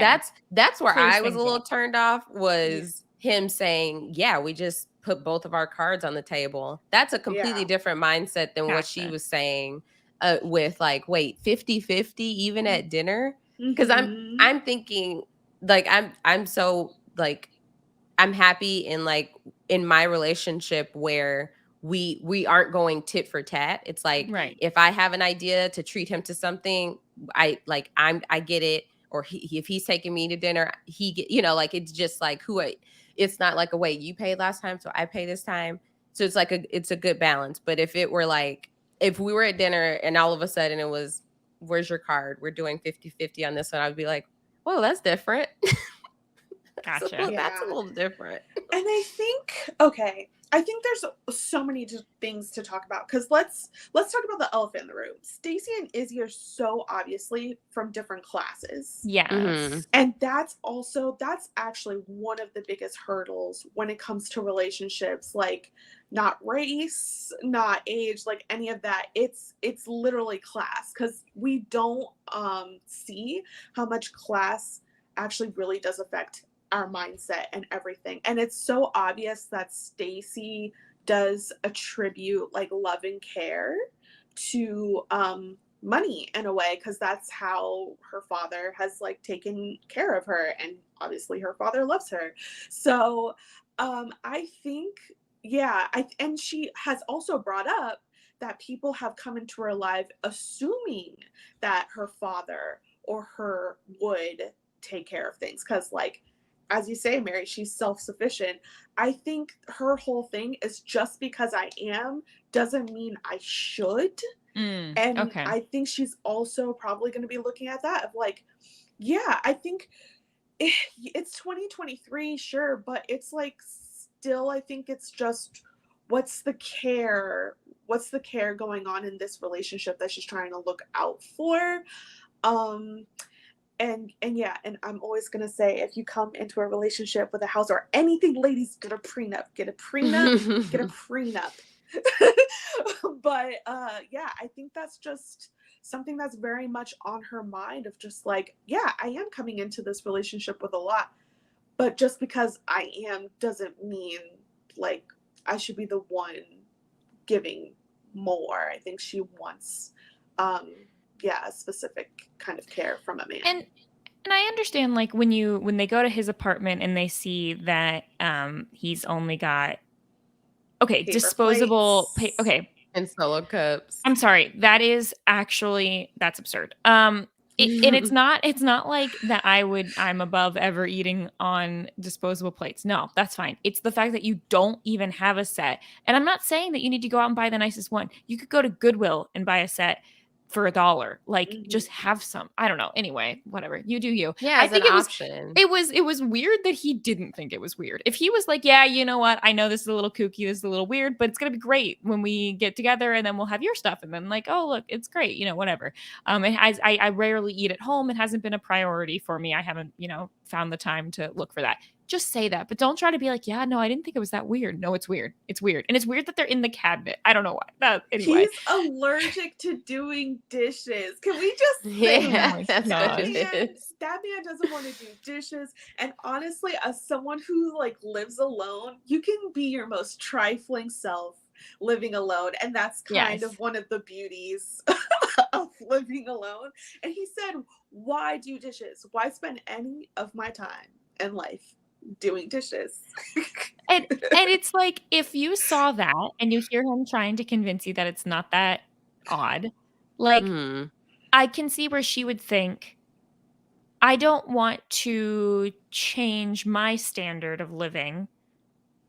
that's where I was a little turned off was him saying, yeah, we just put both of our cards on the table. That's a completely different mindset than what she was saying with like, wait, 50-50 even at dinner. Because I'm thinking like I'm so like I'm happy in like in my relationship where we aren't going tit for tat. It's like if I have an idea to treat him to something, I get it. Or if he's taking me to dinner, like it's just like it's not like a wait, you paid last time, so I pay this time. So it's like it's a good balance. But if it were like if we were at dinner and all of a sudden it was, where's your card? We're doing 50-50 on this one, I'd be like, whoa, that's different.
Gotcha.
That's a little different.
And I think there's so many things to talk about, because let's talk about the elephant in the room. Stacy and Izzy are so obviously from different classes.
Yes.
Mhm.
And that's actually one of the biggest hurdles when it comes to relationships, like not race, not age, like any of that. It's literally class, because we don't see how much class actually really does affect our mindset and everything. And it's so obvious that Stacy does attribute like love and care to money in a way, because that's how her father has like taken care of her, and obviously her father loves her. So I think, and she has also brought up that people have come into her life assuming that her father or her would take care of things, because like, as you say, Mary, she's self-sufficient. I think her whole thing is, just because I am doesn't mean I should. And
okay.
I think she's also probably going to be looking at that of like, yeah, I think it's 2023, sure, but it's like, still, I think it's just, what's the care going on in this relationship that she's trying to look out for. And yeah, and I'm always gonna say, if you come into a relationship with a house or anything, ladies, get a prenup. But yeah, I think that's just something that's very much on her mind, of just like, yeah, I am coming into this relationship with a lot, but just because I am doesn't mean like I should be the one giving more. I think she wants a specific kind of care from a man.
And I understand, like, when they go to his apartment and they see that he's only got
Paper
disposable
plates.
okay.
And Solo cups.
I'm sorry. That's absurd. And it's not like that I'm above ever eating on disposable plates. No, that's fine. It's the fact that you don't even have a set. And I'm not saying that you need to go out and buy the nicest one. You could go to Goodwill and buy a set for $1. Like, just have some. I don't know. Anyway, whatever. You do you.
Yeah,
I
as
think
an option.
it was weird that he didn't think it was weird. If he was like, yeah, you know what? I know this is a little kooky, this is a little weird, but it's gonna be great when we get together, and then we'll have your stuff, and then like, oh look, it's great, whatever. I rarely eat at home. It hasn't been a priority for me. I haven't, found the time to look for that. Just say that, but don't try to be like, yeah, no, I didn't think it was that weird. No, it's weird. It's weird. And it's weird that they're in the cabinet. I don't know why. Anyway.
He's allergic to doing dishes. Can we just say that?
That's what it is.
That man doesn't want to do dishes. And honestly, as someone who like lives alone, you can be your most trifling self living alone. And that's kind of one of the beauties of living alone. And he said, why do dishes? Why spend any of my time in life doing dishes?
And it's like, if you saw that and you hear him trying to convince you that it's not that odd, like, I can see where she would think, I don't want to change my standard of living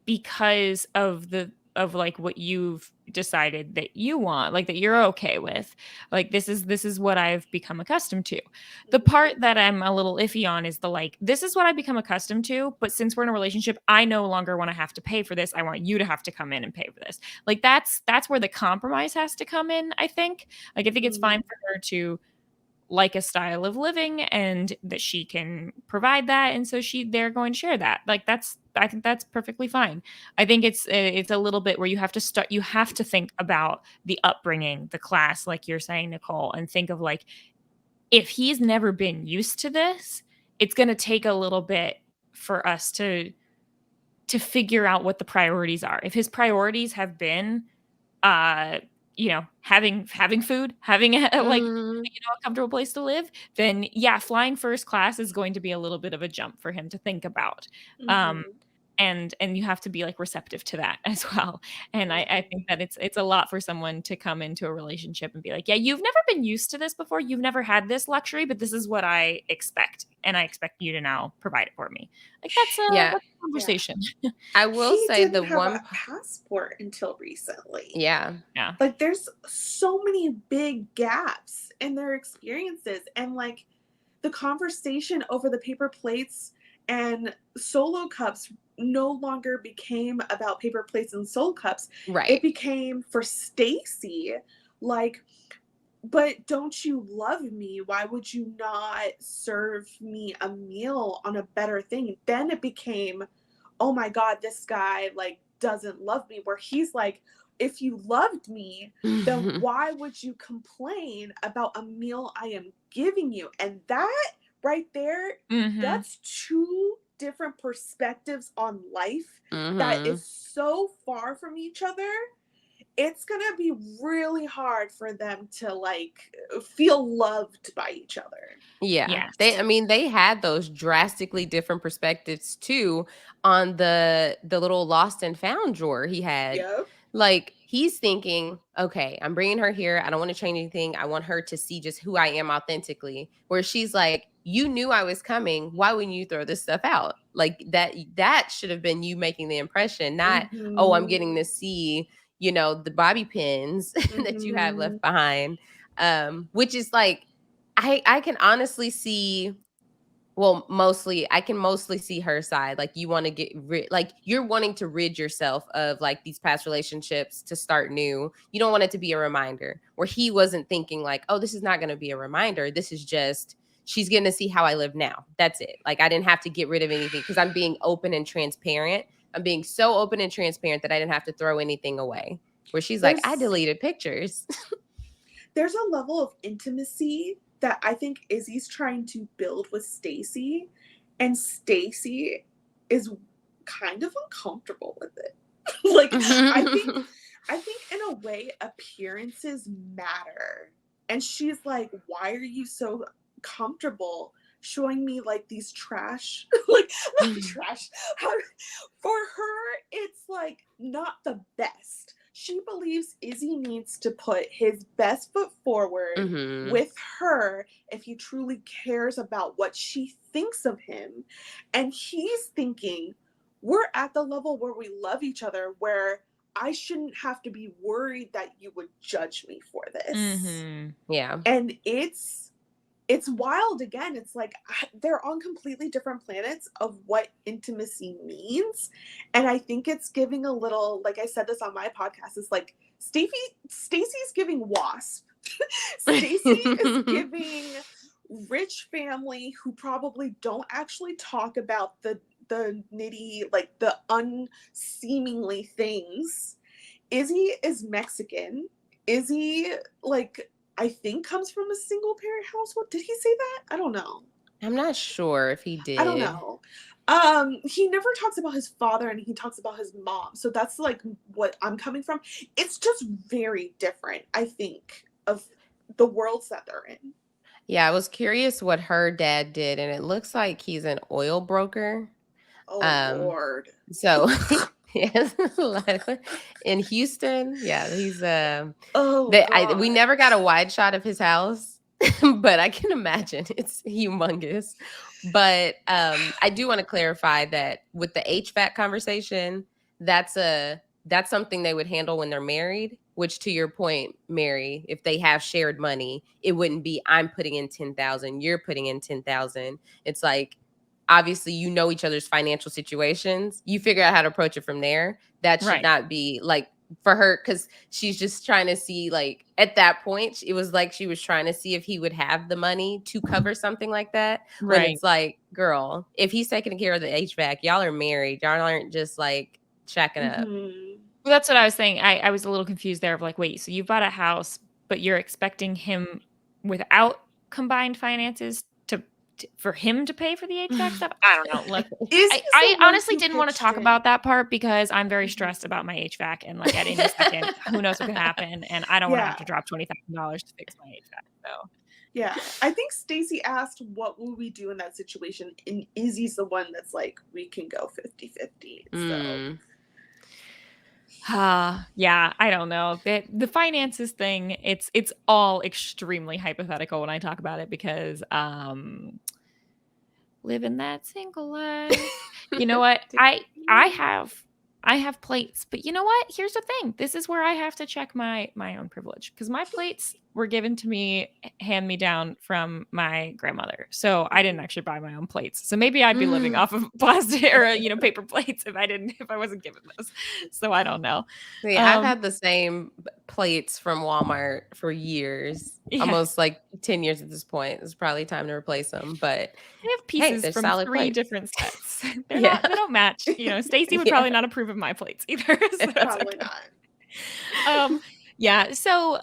because of like what you've decided that you want, like that you're okay with. Like, this is what I've become accustomed to. The part that I'm a little iffy on is the like, this is what I've become accustomed to, but since we're in a relationship, I no longer want to have to pay for this. I want you to have to come in and pay for this. Like, that's where the compromise has to come in, I think. Like, I think it's fine for her to like a style of living and that she can provide that, and so they're going to share that. Like, I think that's perfectly fine. I think it's a little bit where you have to think about the upbringing, the class, like you're saying, Nicole, and think of like, if he's never been used to this, it's going to take a little bit for us to figure out what the priorities are. If his priorities have been having food, having a comfortable place to live, then yeah, flying first class is going to be a little bit of a jump for him to think about. And you have to be like receptive to that as well. And I think that it's a lot for someone to come into a relationship and be like, yeah, you've never been used to this before. You've never had this luxury, but this is what I expect. And I expect you to now provide it for me. Like, that's a conversation.
Yeah. I will say
didn't have a passport until recently.
Yeah.
Like, there's so many big gaps in their experiences, and like the conversation over the paper plates And solo cups no longer became about paper plates and solo cups.
Right.
It became for Stacy, like, but don't you love me? Why would you not serve me a meal on a better thing? Then it became, oh my God, this guy like doesn't love me. Where he's like, if you loved me, then why would you complain about a meal I am giving you? And that right there, that's two different perspectives on life that is so far from each other. It's gonna be really hard for them to like feel loved by each other.
Yeah.
Yes.
They had those drastically different perspectives too on the little lost and found drawer he had.
Yep.
Like he's thinking, okay, I'm bringing her here. I don't want to change anything. I want her to see just who I am authentically. Where she's like, you knew I was coming. Why wouldn't you throw this stuff out? Like that should have been you making the impression, not, oh, I'm getting to see, the bobby pins that you have left behind. Which is like, I can honestly see, well, I can mostly see her side. Like you want to get rid, like you're wanting to rid yourself of like these past relationships to start new. You don't want it to be a reminder, where he wasn't thinking like, oh, this is not going to be a reminder. This is just, she's going to see how I live now. That's it. Like I didn't have to get rid of anything because I'm being open and transparent. I'm being so open and transparent that I didn't have to throw anything away. Where she's like, I deleted pictures.
There's a level of intimacy that I think Izzy's trying to build with Stacy, and Stacy is kind of uncomfortable with it. Like I think in a way appearances matter. And she's like, why are you so comfortable showing me like these trash like not trash for her? It's like not the best. She believes Izzy needs to put his best foot forward with her if he truly cares about what she thinks of him. And he's thinking, we're at the level where we love each other, where I shouldn't have to be worried that you would judge me for this.
Yeah.
And it's wild. Again, it's like they're on completely different planets of what intimacy means. And I think it's giving a little, like I said this on my podcast, it's like Stacy's giving WASP. Stacy is giving rich family who probably don't actually talk about the nitty, like the unseemingly things. Izzy is Mexican. Izzy, like, I think comes from a single parent household. Did he say that? I don't know.
I'm not sure if he did.
I don't know. He never talks about his father, and he talks about his mom. So that's like what I'm coming from. It's just very different, I think, of the worlds that they're in.
Yeah, I was curious what her dad did, and it looks like he's an oil broker.
Oh, Lord.
So yes, in Houston. Yeah, he's we never got a wide shot of his house, but I can imagine it's humongous. But I do want to clarify that with the HVAC conversation, that's something they would handle when they're married. Which, to your point, Mary, if they have shared money, it wouldn't be I'm putting in 10,000, you're putting in 10,000. It's like, obviously, you know each other's financial situations. You figure out how to approach it from there. That should not be like for her, because she's just trying to see, like, at that point, it was like she was trying to see if he would have the money to cover something like that. When it's like, girl, if he's taking care of the HVAC, y'all are married. Y'all aren't just like shacking up.
Well, that's what I was saying. I was a little confused there of like, wait, so you bought a house, but you're expecting him without combined finances for him to pay for the HVAC stuff? I don't know. Look, I honestly didn't want to talk about that part because I'm very stressed about my HVAC, and like at any second, who knows what could happen, and I don't want to have to drop $20,000 to fix my HVAC. So
yeah, I think Stacy asked, what will we do in that situation? And Izzy's the one that's like, we can go 50-50. So
yeah, I don't know. The finances thing, it's all extremely hypothetical when I talk about it because living that single life. You know what? I have I have plates, but you know what? Here's the thing. This is where I have to check my own privilege because my plates were given to me, hand me down from my grandmother. So I didn't actually buy my own plates. So maybe I'd be living off of plastic or paper plates if I wasn't given those. So I don't know.
See, I've had the same plates from Walmart for years,
Yeah.
almost like 10 years at this point. It's probably time to replace them, but
I have
hey,
pieces
they're
from
solid
3
plates.
different sets. They
Yeah.
don't match. Stacy would
Yeah.
probably not approve of my plates either. So that's
Probably
okay.
not.
Yeah. So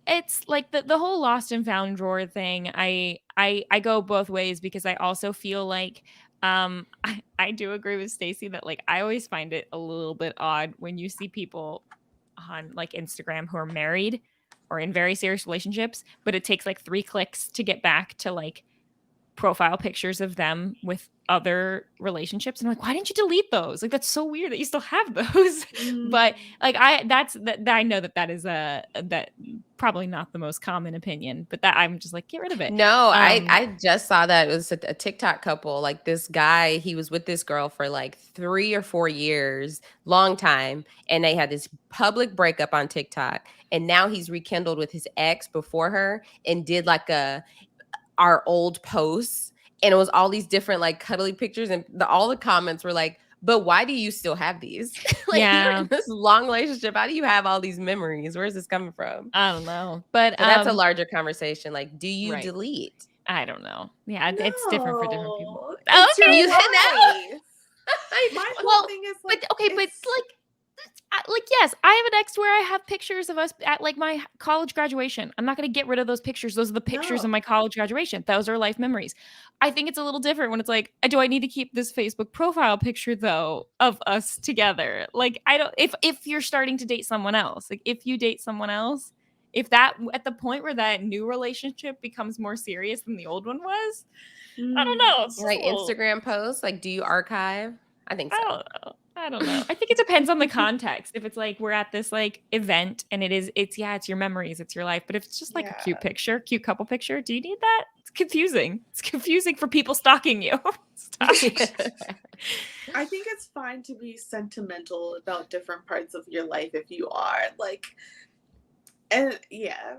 it's like the whole lost and found drawer thing. I go both ways because I also feel like I do agree with Stacy that like I always find it a little bit odd when you see people on like Instagram who are married or in very serious relationships, but it takes like 3 clicks to get back to like profile pictures of them with other relationships, and I'm like, why didn't you delete those? Like, that's so weird that you still have those. But like I know that is that probably not the most common opinion, but that I'm just like, get rid of it.
No, I just saw that it was a TikTok couple. Like this guy, he was with this girl for like 3 or 4 years, long time, and they had this public breakup on TikTok. And now he's rekindled with his ex before her and did like our old posts, and it was all these different like cuddly pictures, and all the comments were like, but why do you still have these? Like you're
Yeah.
in this long relationship, how do you have all these memories? Where's this coming from?
I don't know, but
So that's a larger conversation. Like, do you
right.
delete?
I don't know. Yeah, it's different for different people.
No,
Oh,
it's
okay.
your
You know?
life. My
Well,
whole thing is like,
but okay, but like yes, I have an ex where I have pictures of us at like my college graduation. I'm not going to get rid of those pictures. Those are the pictures of
No.
my college graduation. Those are life memories. I think it's a little different when it's like, do I need to keep this Facebook profile picture though of us together? Like I don't if you're starting to date someone else, like if you date someone else, if that at the point where that new relationship becomes more serious than the old one was, I don't know. It's just
Like
a little,
Instagram posts, like do you archive? I think so.
I don't know. I think it depends on the context. If it's like we're at this like event and it's your memories, it's your life. But if it's just like a cute picture, cute couple picture, do you need that? It's confusing. It's confusing for people stalking you. Stop.
I think it's fine to be sentimental about different parts of your life if you are like, and yeah.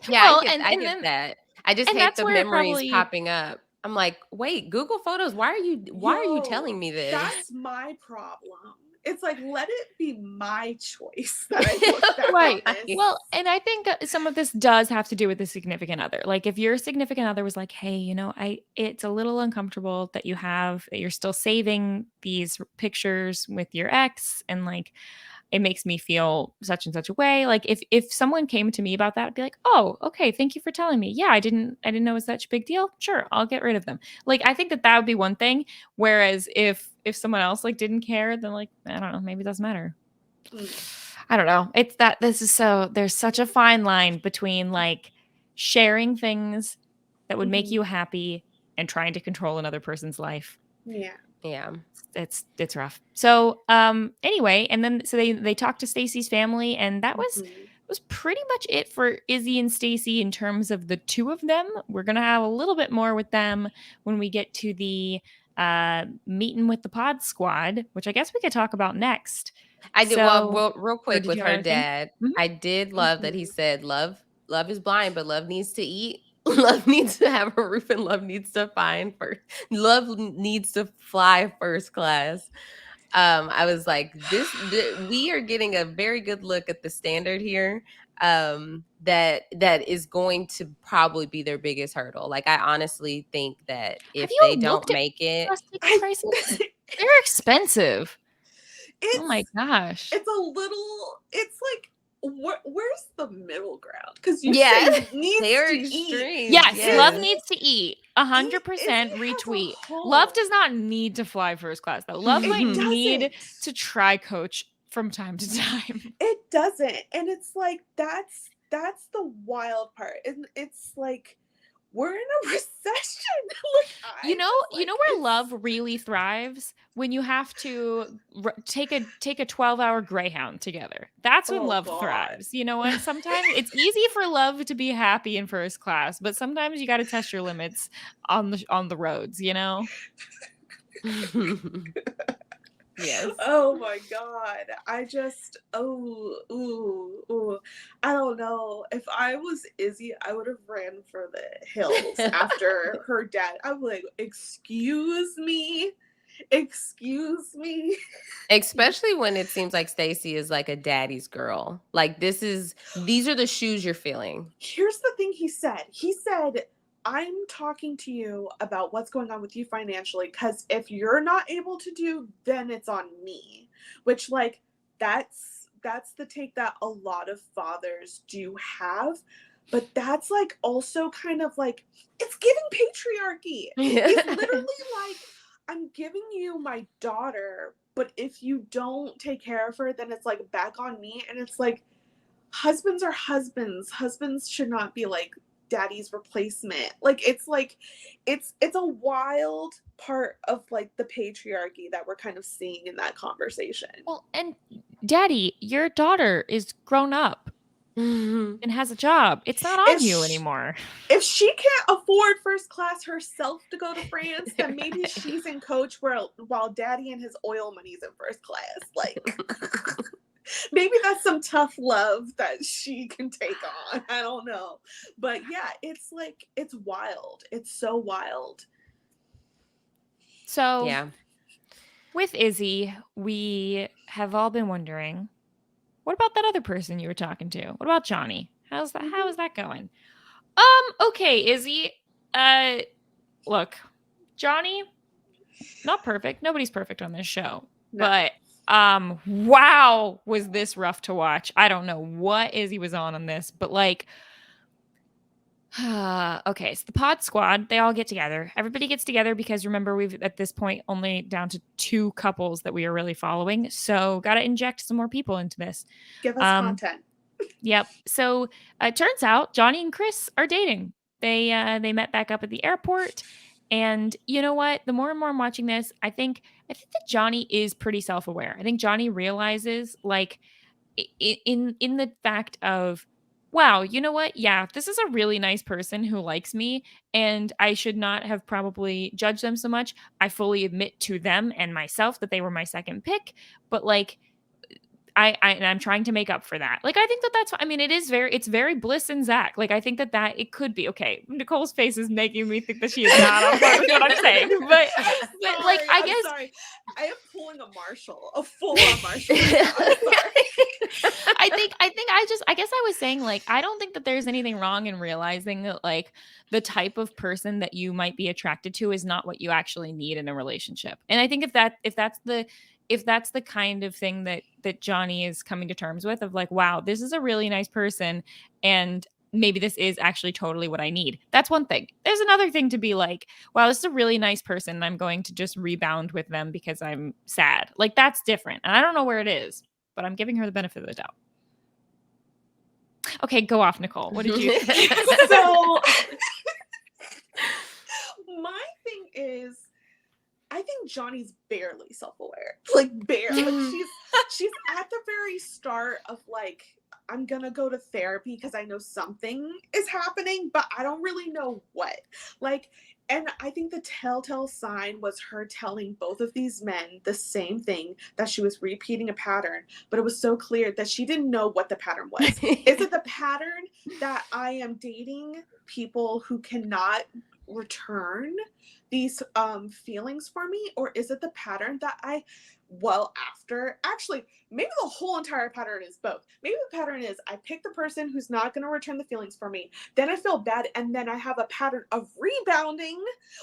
Yeah,
Well,
I get that. I just
and
hate
that's
the
where it
memories
probably-
popping up. I'm like, wait, Google Photos. Why are you telling me this?
That's my problem. It's like, let it be my choice that I look back
Right.
on this.
Well, and I think some of this does have to do with the significant other. Like if your significant other was like, "Hey, it's a little uncomfortable that you're still saving these pictures with your ex and like it makes me feel such and such a way." Like if someone came to me about that, I'd be like, "Oh, okay, thank you for telling me. Yeah, I didn't know it was such a big deal. Sure, I'll get rid of them." Like I think that would be one thing. Whereas if someone else like didn't care, then like I don't know, maybe it doesn't matter. I don't know. It's that there's such a fine line between like sharing things that would make you happy and trying to control another person's life.
Yeah.
Yeah.
It's rough. So anyway, and then so they talked to Stacy's family, and that was pretty much it for Izzy and Stacy in terms of the two of them. We're gonna have a little bit more with them when we get to the meeting with the pod squad, which I guess we could talk about next.
I did real quick
did
with
you have
her
anything?
dad. I did love that he said love is blind, but love needs to eat. Love needs to have a roof, and love needs to love needs to fly first class. I was like, we are getting a very good look at the standard here. That is going to probably be their biggest hurdle. Like I honestly think that if they don't make it,
prices? They're expensive. Oh my gosh.
It's like, where's the middle ground? Because you
Yeah,
say needs
they're
to
extreme.
eat.
Yes, love needs to eat. 100% retweet. Love
home.
does not need to fly first class though. Love might need to try coach from time to time.
It doesn't. And it's like that's the wild part. And it's like we're in a recession.
You know where love really thrives? When you have to take a 12-hour Greyhound together. That's when love thrives. You know what? Sometimes it's easy for love to be happy in first class, but sometimes you got to test your limits on the roads, you know?
Yes.
Oh my God. I just, I don't know. If I was Izzy, I would have ran for the hills after her dad. I'm like, excuse me? Excuse me?
Especially when it seems like Stacy is like a daddy's girl. Like these are the shoes you're feeling.
Here's the thing he said. He said, I'm talking to you about what's going on with you financially, because if you're not able to do, then it's on me. Which, like, that's the take that a lot of fathers do have. But that's like also kind of like, it's giving patriarchy. He's literally like, I'm giving you my daughter, but if you don't take care of her, then it's like back on me. And it's like, husbands are husbands. Husbands should not be like daddy's replacement. Like it's a wild part of like the patriarchy that we're kind of seeing in that conversation.
Well, and daddy, your daughter is grown up and has a job. It's not on you anymore.
If she can't afford first class herself to go to France, then maybe she's in coach while daddy and his oil money's in first class. Like maybe that's some tough love that she can take on. I don't know. But yeah, it's like, it's wild. It's so wild.
So
yeah.
With Izzy, we have all been wondering, what about that other person you were talking to? What about Johnny? How is that going? Okay, Izzy. Look, Johnny, not perfect. Nobody's perfect on this show.
No.
But wow, was this rough to watch. I don't know what Izzy was on this, but like okay, so the pod squad, they all get together. Everybody gets together because remember, we've at this point only down to 2 couples that we are really following. So got to inject some more people into this.
Give us content.
Yep. So it turns out Johnny and Chris are dating. They met back up at the airport. And you know what? The more and more I'm watching this, I think that Johnny is pretty self-aware. I think Johnny realizes, like, in the fact of, wow, you know what? Yeah, this is a really nice person who likes me, and I should not have probably judged them so much. I fully admit to them and myself that they were my second pick, but like, and I'm trying to make up for that. Like, I think that's, I mean, it's very Bliss and Zach. Like, I think that it could be, okay, Nicole's face is making me think that she is not on board with what I'm saying. But like, I guess.
Sorry. I am pulling a Marshall, a full-on Marshall.
I guess I was saying, like, I don't think that there's anything wrong in realizing that, like, the type of person that you might be attracted to is not what you actually need in a relationship. And I think if that's the kind of thing that Johnny is coming to terms with, of like, wow, this is a really nice person, and maybe this is actually totally what I need. That's one thing. There's another thing to be like, wow, this is a really nice person, and I'm going to just rebound with them because I'm sad. Like, that's different. And I don't know where it is, but I'm giving her the benefit of the doubt. Okay, go off, Nicole. What did you think?
So my thing is, I think Johnny's barely self-aware. Like, barely. Like, she's at the very start of like, I'm gonna go to therapy because I know something is happening, but I don't really know what. Like, and I think the telltale sign was her telling both of these men the same thing, that she was repeating a pattern, but it was so clear that she didn't know what the pattern was. Is it the pattern that I am dating people who cannot return these feelings for me, or is it the pattern that actually maybe the whole entire pattern is both. Maybe the pattern is I pick the person who's not going to return the feelings for me, then I feel bad, and then I have a pattern of rebounding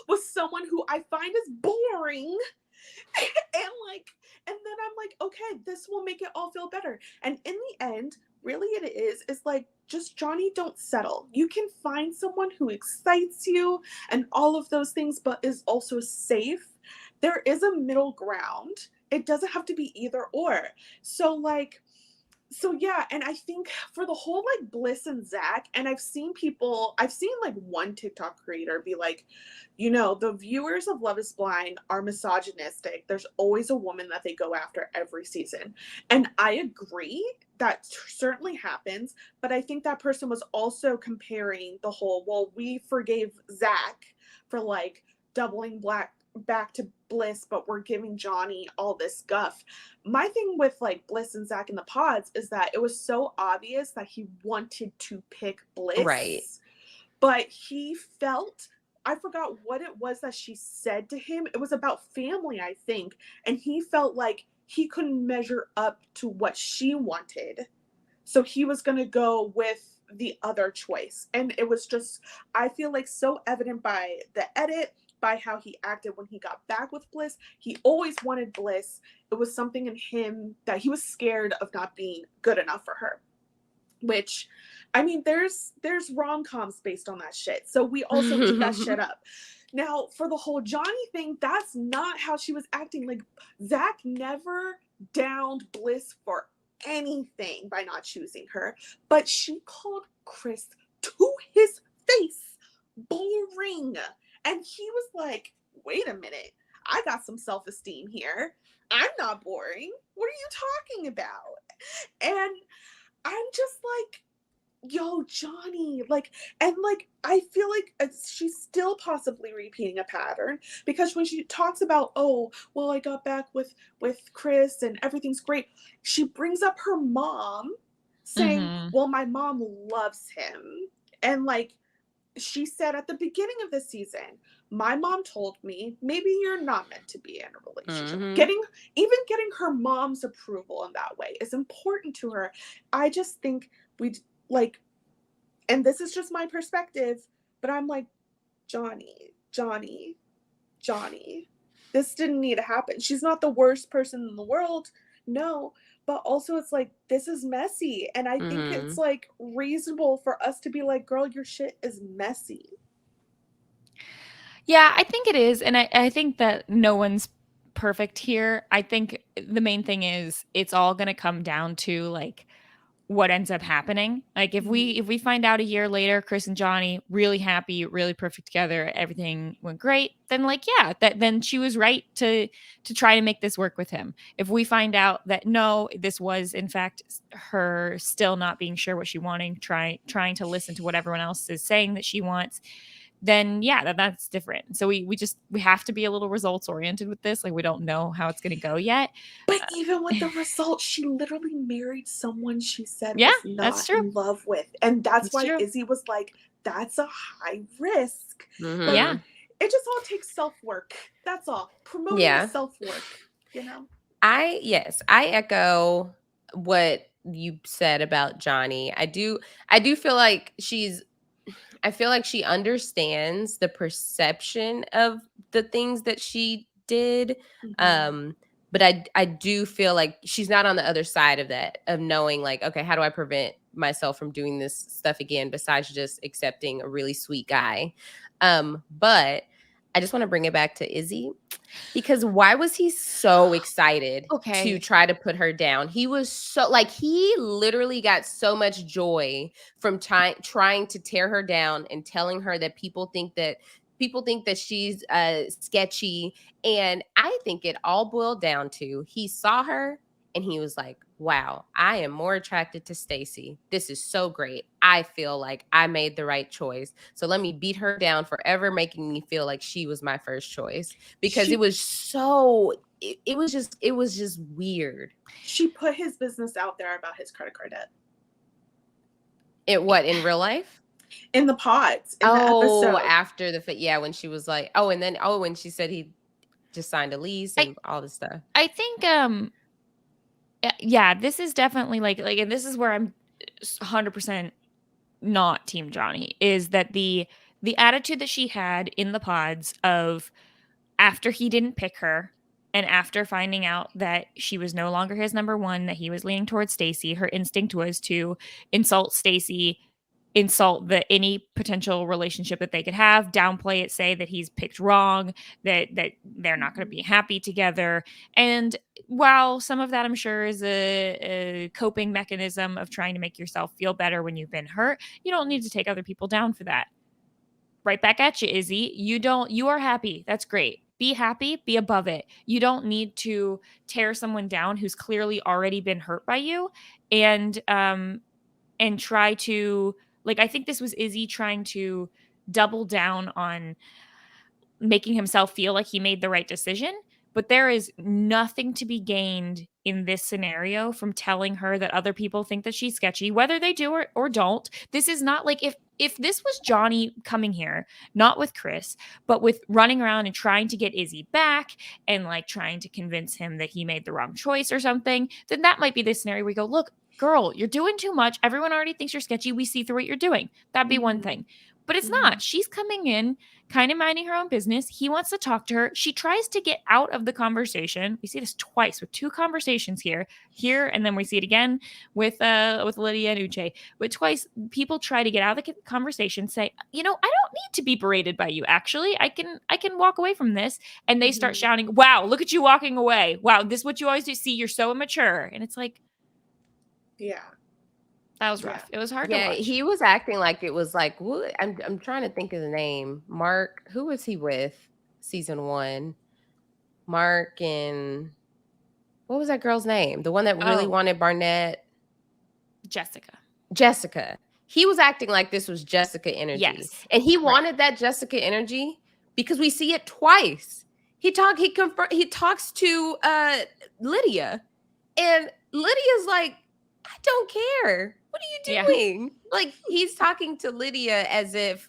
with someone who I find is boring and then I'm like, okay, this will make it all feel better. And in the end, really it is like, just Johnny, don't settle. You can find someone who excites you and all of those things, but is also safe. There is a middle ground. It doesn't have to be either or. So yeah, and I think for the whole like Bliss and Zach, and I've seen like one TikTok creator be like, you know, the viewers of Love is Blind are misogynistic. There's always a woman that they go after every season. And I agree, that certainly happens, but I think that person was also comparing the whole, well, we forgave Zach for like doubling black back to Bliss, but we're giving Johnny all this guff. My thing with like Bliss and Zach in the pods is that it was so obvious that he wanted to pick Bliss,
Right.
but he felt, I forgot what it was that she said to him. It was about family, I think, and he felt like he couldn't measure up to what she wanted, so he was going to go with the other choice. And it was just, I feel like, so evident by the edit, by how he acted when he got back with Bliss. He always wanted Bliss. It was something in him that he was scared of not being good enough for her, which, I mean, there's rom-coms based on that shit, so we also eat that shit up. Now, for the whole Johnny thing, that's not how she was acting. Like, Zach never downed Bliss for anything by not choosing her, but she called Chris to his face boring, and he was like, wait a minute, I got some self-esteem here, I'm not boring, what are you talking about? And I'm just like, yo, Johnny, like, and like, I feel like she's still possibly repeating a pattern, because when she talks about, oh, well, I got back with Chris and everything's great, she brings up her mom saying, well, my mom loves him. And like, she said at the beginning of the season, my mom told me maybe you're not meant to be in a relationship. Getting her mom's approval in that way is important to her. I just think we like, and this is just my perspective, but I'm like, Johnny, this didn't need to happen. She's not the worst person in the world, no, but also it's like, this is messy, and I think it's like reasonable for us to be like, girl, your shit is messy.
Yeah, I think it is, and I think that no one's perfect here. I think the main thing is it's all going to come down to like what ends up happening. Like if we find out a year later Chris and Johnny really happy, really perfect together, everything went great, then like yeah, then she was right to try to make this work with him. If we find out that no, this was in fact her still not being sure what she wanting, trying to listen to what everyone else is saying that she wants, then yeah, that's different. So we have to be a little results oriented with this. Like we don't know how it's going to go yet.
But even with the results, she literally married someone she said
Yeah,
was
that's
not
true.
in love with. And that's why
true.
Izzy was like, that's a high risk. Like,
Yeah.
it just all takes self-work. That's all. Promoting self-work, you know?
I echo what you said about Johnny. I do feel like I feel like she understands the perception of the things that she did. But I do feel like she's not on the other side of that, of knowing like, okay, how do I prevent myself from doing this stuff again besides just accepting a really sweet guy? But I just want to bring it back to Izzy, because why was he so excited to try to put her down? He was so like, he literally got so much joy from trying to tear her down and telling her that people think that she's sketchy. And I think it all boiled down to, he saw her and he was like, wow, I am more attracted to Stacy. This is so great. I feel like I made the right choice. So let me beat her down for ever making me feel like she was my first choice. Because it was just weird.
She put his business out there about his credit card debt.
In real life?
In the pods, in the episode.
After when she was like, when she said he just signed a lease and all this stuff.
I think yeah, this is definitely like and this is where I'm 100% not team Johnny, is that the attitude that she had in the pods of after he didn't pick her and after finding out that she was no longer his number one, that he was leaning towards Stacy, her instinct was to insult Stacy, insult any potential relationship that they could have, downplay it, say that he's picked wrong, that they're not going to be happy together. And while some of that I'm sure is a coping mechanism of trying to make yourself feel better when you've been hurt, you don't need to take other people down for that. Right back at you, Izzy. You are happy. That's great. Be happy, be above it. You don't need to tear someone down who's clearly already been hurt by you and try to, like, I think this was Izzy trying to double down on making himself feel like he made the right decision. But there is nothing to be gained in this scenario from telling her that other people think that she's sketchy, whether they do or don't. This is not like if this was Johnny coming here, not with Chris, but with running around and trying to get Izzy back and like trying to convince him that he made the wrong choice or something, then that might be the scenario where we go, look, girl, you're doing too much. Everyone already thinks you're sketchy. We see through what you're doing. That'd be one thing. But it's not. She's coming in kind of minding her own business. He wants to talk to her. She tries to get out of the conversation. We see this twice with 2 conversations here, and then we see it again with Lydia and Uche. But twice, people try to get out of the conversation, say, I don't need to be berated by you. Actually, I can walk away from this. And they start shouting, "Wow, look at you walking away! Wow, this is what you always do. See, you're so immature." And it's like,
yeah.
That was rough. It was hard to watch.
He was acting like it was like, what? I'm trying to think of the name. Mark, who was he with season 1? Mark and what was that girl's name? The one that really wanted Barnett? Jessica. He was acting like this was Jessica energy.
Yes.
And he wanted that Jessica energy because we see it twice. He talks to Lydia, and Lydia's like, I don't care. What are you doing? Yeah. Like, he's talking to Lydia as if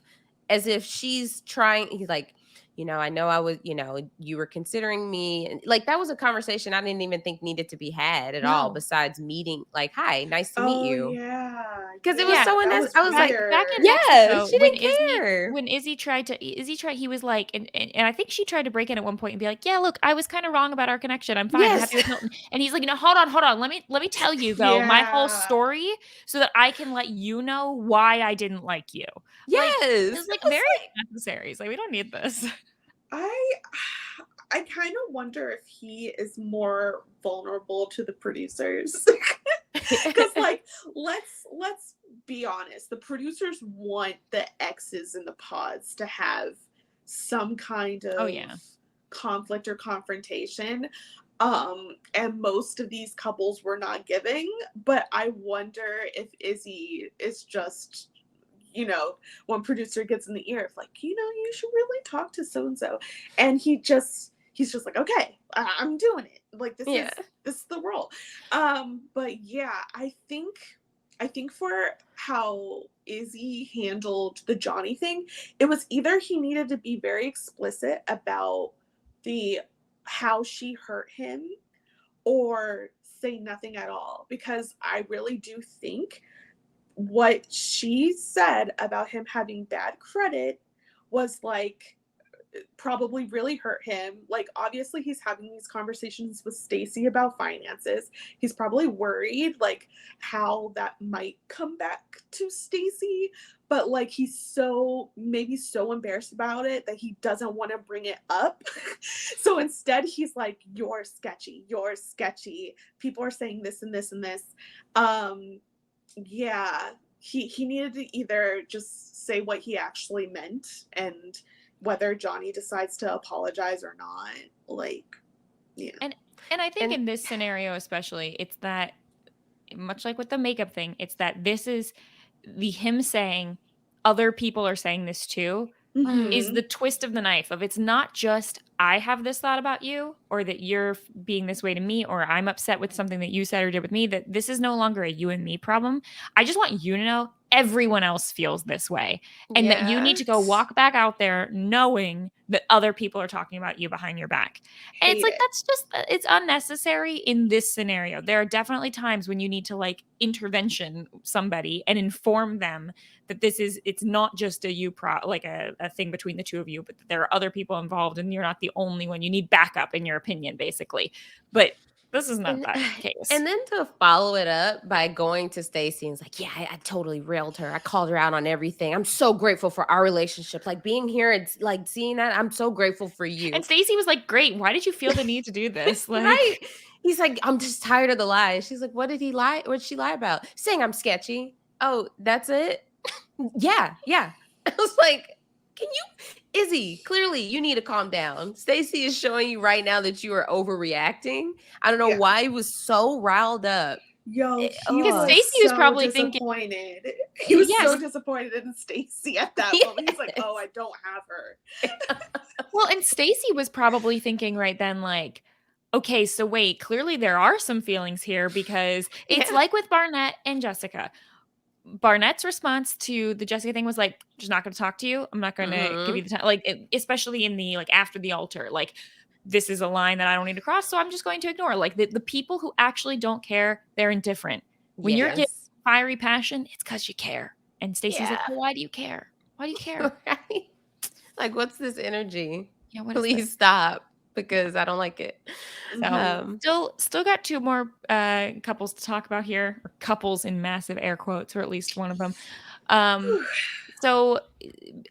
she's trying. He's like, I know I was, you were considering me. And like, that was a conversation I didn't even think needed to be had at all, besides meeting, like, hi, nice to meet you.
Yeah.
Because it was so unnecessary. I was
back in Mexico, she didn't care. When Izzy tried, he was like, and I think she tried to break in at one point and be like, yeah, look, I was kind of wrong about our connection. I'm fine. I'm happy with Milton. And he's like, hold on. Let me tell you though, my whole story so that I can let you know why I didn't like you.
Yes.
It's like very unnecessary. It's like, we don't need this.
I kind of wonder if he is more vulnerable to the producers. Because like, let's be honest, the producers want the exes in the pods to have some kind of conflict or confrontation. And most of these couples were not giving, but I wonder if Izzy is just, one producer gets in the ear of like, you should really talk to so-and-so. And he's just like, okay, I'm doing it. Like, this is the role. But yeah, I think for how Izzy handled the Johnny thing, it was either he needed to be very explicit about how she hurt him, or say nothing at all. Because I really do think what she said about him having bad credit was like, probably really hurt him. Like, obviously he's having these conversations with Stacey about finances. He's probably worried like how that might come back to Stacey, but like, he's so embarrassed about it that he doesn't want to bring it up. So instead he's like, you're sketchy. People are saying this and this and this. He needed to either just say what he actually meant, and whether Johnny decides to apologize or not, like,
And I think in this scenario especially, it's that, much like with the makeup thing, it's that this is him saying other people are saying this too, is the twist of the knife of, it's not just I have this thought about you, or that you're being this way to me, or I'm upset with something that you said or did with me, that this is no longer a you and me problem. I just want you to know everyone else feels this way, and that you need to go walk back out there knowing that other people are talking about you behind your back. And it's like, that's just, it's unnecessary in this scenario. There are definitely times when you need to like intervention somebody and inform them that it's not just a thing between the two of you, but that there are other people involved and you're not the only one. You need backup in your opinion, basically. But this is not that case.
And then to follow it up by going to Stacey and it's like, yeah, I totally railed her. I called her out on everything. I'm so grateful for our relationship. Like, being here and like seeing that, I'm so grateful for you.
And Stacey was like, great. Why did you feel the need to do this? Like,
right. He's like, I'm just tired of the lies. She's like, what did he lie? What did she lie about? Saying I'm sketchy. Oh, that's it? Yeah. I was like, Izzy, clearly you need to calm down. Stacey is showing you right now that you are overreacting. I don't know why he was so riled up
Yo, he
Because
was
Stacey was
so
probably thinking,
disappointed. He was
yes.
so disappointed in Stacey at that moment. He's like, oh, I don't have her.
Well, and Stacey was probably thinking right then, like, okay, so wait, clearly there are some feelings here because it's
Yeah.
like with Barnett and Jessica. Barnett's response to the Jessica thing was like, just not going to talk to you. I'm not going to give you the time. Like, especially in the, like, after the altar, like, this is a line that I don't need to cross. So I'm just going to ignore. Like, the people who actually don't care, they're indifferent. When you're getting
Yes.
fiery passion, it's because you care. And Stacey's like,
Yeah.
well, why do you care? Why do you care?
Right? Like, what's this energy?
Yeah, what is this?
Please stop, because I don't like it.
So still got two more couples to talk about here, or couples in massive air quotes, or at least one of them. So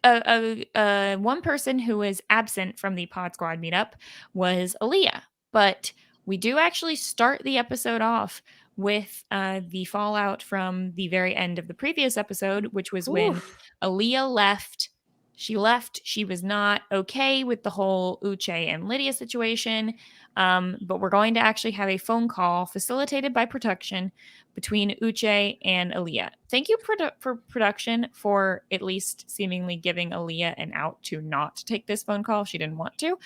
one person who was absent from the Pod Squad meetup was Aaliyah, but we do actually start the episode off with the fallout from the very end of the previous episode, which was when Aaliyah left. She left. She was not okay with the whole Uche and Lydia situation. But we're going to actually have a phone call facilitated by production between Uche and Aaliyah. Thank you for production for at least seemingly giving Aaliyah an out to not take this phone call. She didn't want to,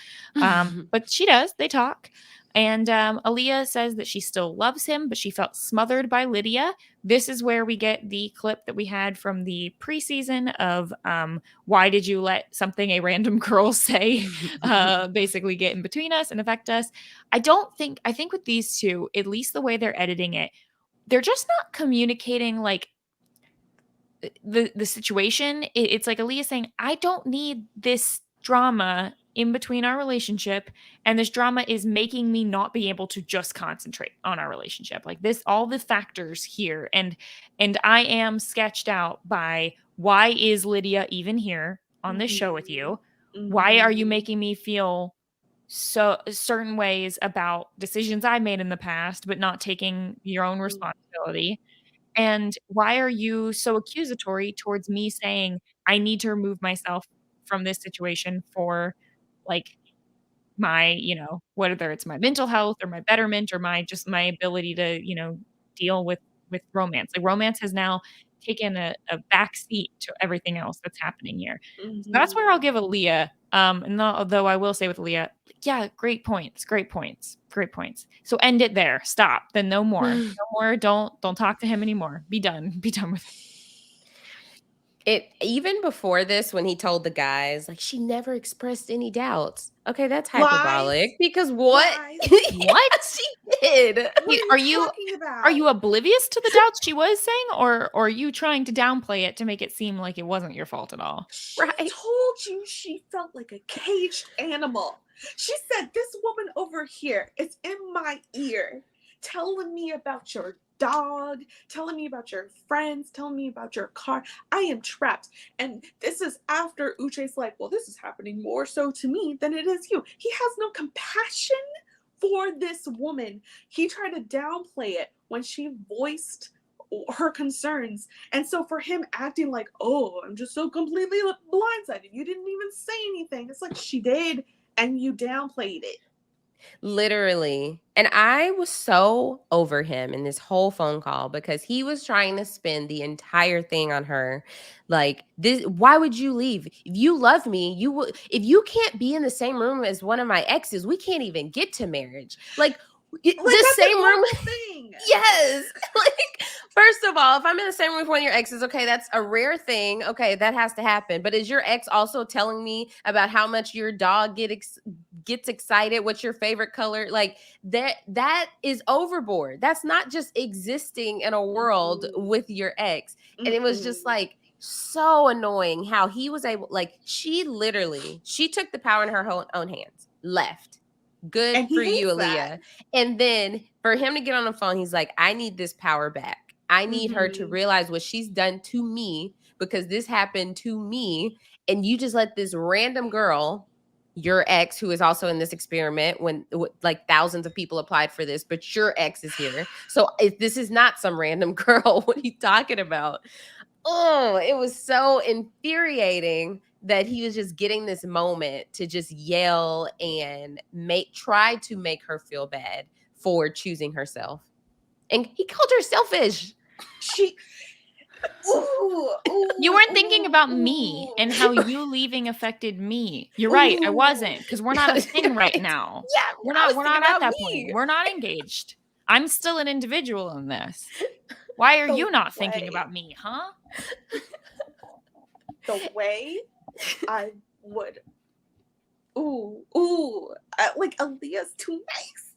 but she does. They talk. And Aaliyah says that she still loves him, but she felt smothered by Lydia. This is where we get the clip that we had from the preseason of why did you let something a random girl say basically get in between us and affect us. I think with these two, at least the way they're editing it, they're just not communicating like the situation. It's like Aaliyah saying, I don't need this drama in between our relationship, and this drama is making me not be able to just concentrate on our relationship. Like this, all the factors here, and I am sketched out by why is Lydia even here on this show with you? Why are you making me feel so certain ways about decisions I made in the past, but not taking your own responsibility? And why are you so accusatory towards me saying I need to remove myself from this situation for like my, whether it's my mental health or my betterment or my ability to, deal with romance. Like romance has now taken a back seat to everything else that's happening here. So that's where I'll give Aaliyah. Although I will say with Aaliyah, yeah, great points. So end it there. Stop. Then no more. No more. Don't talk to him anymore. Be done. Be done with it.
It even before this, when he told the guys, like, she never expressed any doubts. Okay, that's hyperbolic.
Lies.
Because what?
Lies.
What?
She did.
What are you talking about?
Are you oblivious to the doubts she was saying, or are you trying to downplay it to make it seem like it wasn't your fault at all?
She
Right.
told you she felt like a caged animal. She said, this woman over here is in my ear telling me about your dog, telling me about your friends, telling me about your car. I am trapped. And this is after Uche's like, well, this is happening more so to me than it is you. He has no compassion for this woman. He tried to downplay it when she voiced her concerns. And so for him acting like, oh, I'm just so completely blindsided, you didn't even say anything. It's like, she did, and you downplayed it.
Literally. And I was so over him in this whole phone call because he was trying to spin the entire thing on her. Like, this, why would you leave? If you love me, you would. If you can't be in the same room as one of my exes, we can't even get to marriage. Like the same room
thing.
Yes. Like, first of all, if I'm in the same room with one of your exes, okay, that's a rare thing. Okay, that has to happen. But is your ex also telling me about how much your dog gets excited? What's your favorite color? Like that is overboard. That's not just existing in a world with your ex. And it was just like so annoying how he was able, like, she took the power in her own hands, left. Good for you, Aaliyah. And then for him to get on the phone, he's like, I need this power back. I need her to realize what she's done to me because this happened to me. And you just let this random girl, your ex, who is also in this experiment when like thousands of people applied for this, but your ex is here. So if this is not some random girl, what are you talking about? Oh, it was so infuriating that he was just getting this moment to just yell and try to make her feel bad for choosing herself. And he called her selfish.
She. Ooh,
You weren't thinking about me and how you leaving affected me. You're right. I wasn't, because we're not a thing right now.
Yeah,
We're
I was
not
thinking
at
about
that
me.
point. We're not engaged. I'm still an individual in this. Why are
The
you not
way-
thinking about me, huh?
The way I would. Like Aaliyah's too nice.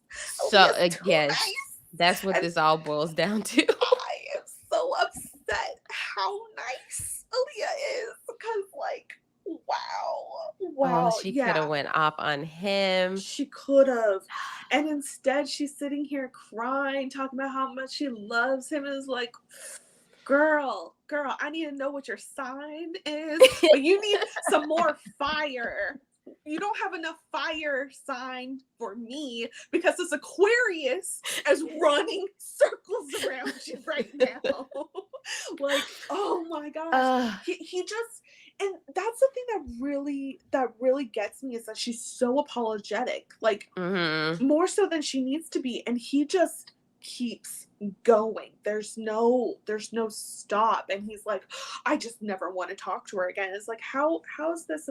So
Aaliyah's too
yes,
nice.
that's what
And
this all boils down to.
I am so upset how nice Aaliyah is, because like, wow,
She could
yeah,
have went off on him.
she could have, and instead she's sitting here crying, talking about how much she loves him. Is like, girl, I need to know what your sign is, but you need some more fire. You don't have enough fire sign for me, because this Aquarius is running circles around you right now. Like, oh my gosh. He just, and that's the thing that really gets me, is that she's so apologetic, like more so than she needs to be, and he just keeps going. There's no stop, and he's like, I just never want to talk to her again. It's like, how is this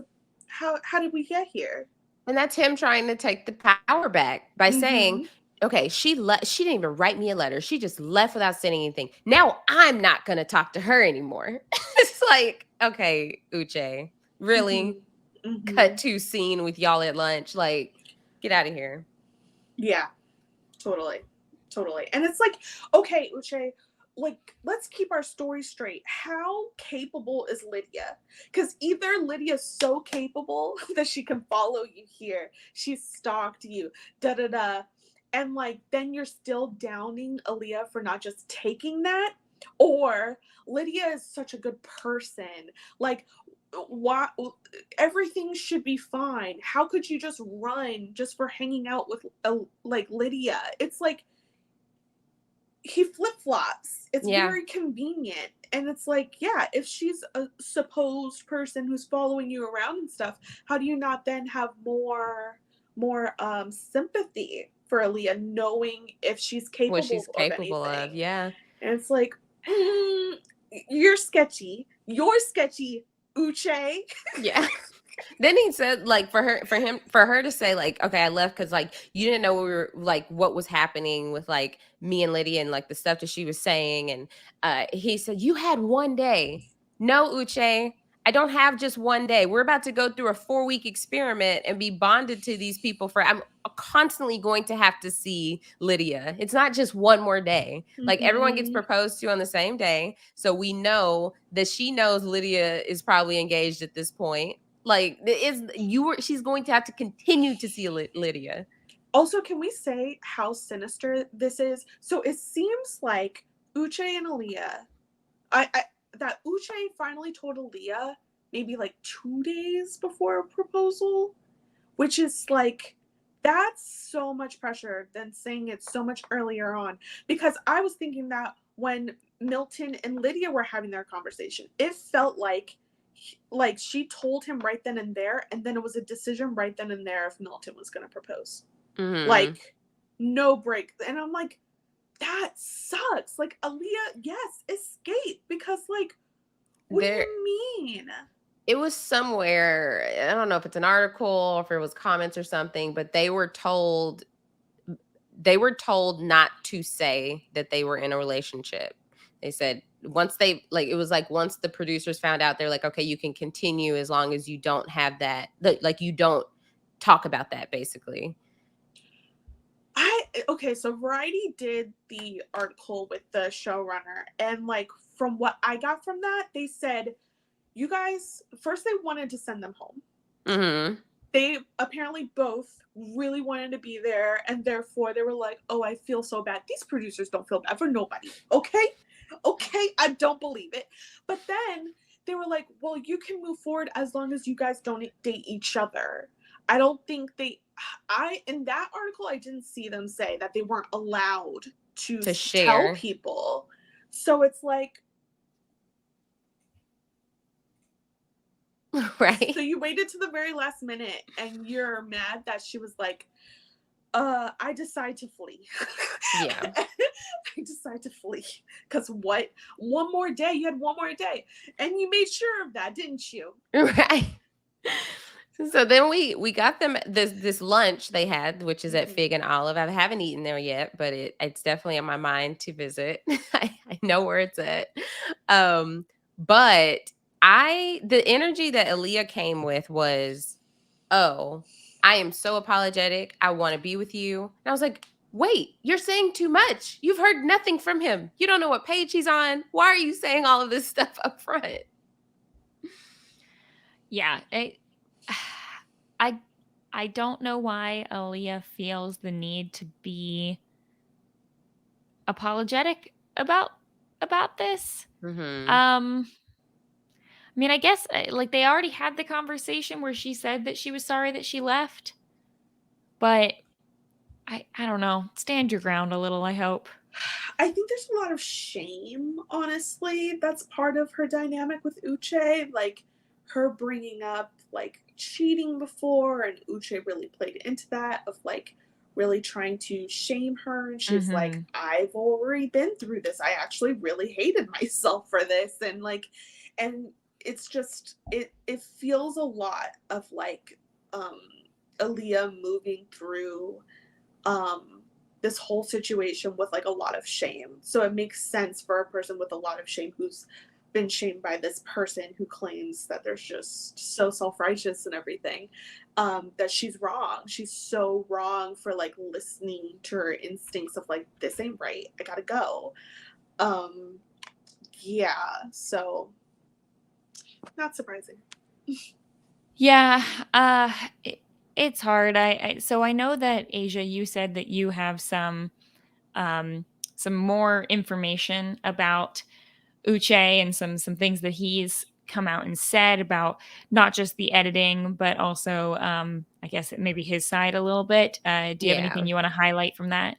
how did we get here?
And that's him trying to take the power back by saying, okay, she didn't even write me a letter. She just left without saying anything. Now I'm not going to talk to her anymore. It's like, okay, Uche, really? Cut to scene with y'all at lunch. Like, get out of here.
Yeah, totally. And it's like, okay, Uche, like, let's keep our story straight. How capable is Lydia? Because either Lydia's so capable that she can follow you here, she's stalked you, and like, then you're still downing Aaliyah for not just taking that, or Lydia is such a good person. Like, why everything should be fine? How could you just run just for hanging out with like Lydia? It's like, he flip-flops. It's very convenient. And it's like, yeah, if she's a supposed person who's following you around and stuff, how do you not then have more sympathy for Aaliyah, knowing if she's capable,
what she's capable
of anything?
of, yeah.
And it's like, you're sketchy, Uche.
Yeah. Then he said, like, for her to say, like, okay, I left because, like, you didn't know we were, like, what was happening with, like, me and Lydia and, like, the stuff that she was saying. And he said, you had one day. No, Uche, I don't have just one day. We're about to go through a 4-week experiment and be bonded to these people I'm constantly going to have to see Lydia. It's not just one more day. Like, everyone gets proposed to on the same day. So we know that she knows Lydia is probably engaged at this point. Like, she's going to have to continue to see Lydia.
Also, can we say how sinister this is? So it seems like Uche and Aaliyah, that Uche finally told Aaliyah maybe like 2 days before a proposal, which is like, that's so much pressure than saying it so much earlier on. Because I was thinking that when Milton and Lydia were having their conversation, it felt like she told him right then and there, and then it was a decision right then and there if Milton was going to propose. Like, no break. And I'm like, that sucks. Like, Aaliyah, yes, escape, because like, what do you mean?
It was somewhere, I don't know if it's an article or if it was comments or something, but they were told not to say that they were in a relationship. They said once they, like, it was like once the producers found out, they're like, okay, you can continue as long as you don't have that, like, you don't talk about that, basically.
Okay, so Variety did the article with the showrunner, and like, from what I got from that, they said, you guys, first they wanted to send them home. They apparently both really wanted to be there, and therefore they were like, oh, I feel so bad. These producers don't feel bad for nobody. Okay, I don't believe it. But then they were like, well, you can move forward as long as you guys don't date each other. I don't think in that article, I didn't see them say that they weren't allowed to share. Tell people. So it's like,
right.
So you waited to the very last minute, and you're mad that she was like, I decide to flee.
Yeah.
I decide to flee. Because what? One more day. You had one more day. And you made sure of that, didn't you?
Right. So then we got them this lunch they had, which is at Fig and Olive. I haven't eaten there yet, but it's definitely on my mind to visit. I know where it's at. But the energy that Aaliyah came with was, oh, I am so apologetic. I want to be with you. And I was like, wait, you're saying too much. You've heard nothing from him. You don't know what page he's on. Why are you saying all of this stuff up front?
Yeah, I don't know why Aaliyah feels the need to be apologetic about this.
Mm-hmm.
I mean, I guess like they already had the conversation where she said that she was sorry that she left, but I don't know. Stand your ground a little, I hope.
I think there's a lot of shame, honestly. That's part of her dynamic with Uche. Like, her bringing up, like, cheating before, and Uche really played into that, of, like, really trying to shame her. And she's like,
Mhm.
I've already been through this. I actually really hated myself for this. And, like, and it's just, it feels a lot of, like, Aaliyah moving through, this whole situation with like a lot of shame. So it makes sense for a person with a lot of shame who's been shamed by this person who claims that they're just so self-righteous and everything, that she's wrong. She's so wrong for like listening to her instincts of like, this ain't right. I gotta go. Yeah. So not surprising.
Yeah, it's hard. So I know that Asia, you said that you have some more information about Uche and some things that he's come out and said about not just the editing, but also I guess maybe his side a little bit. Do you have anything
Yeah.
you want to highlight from that?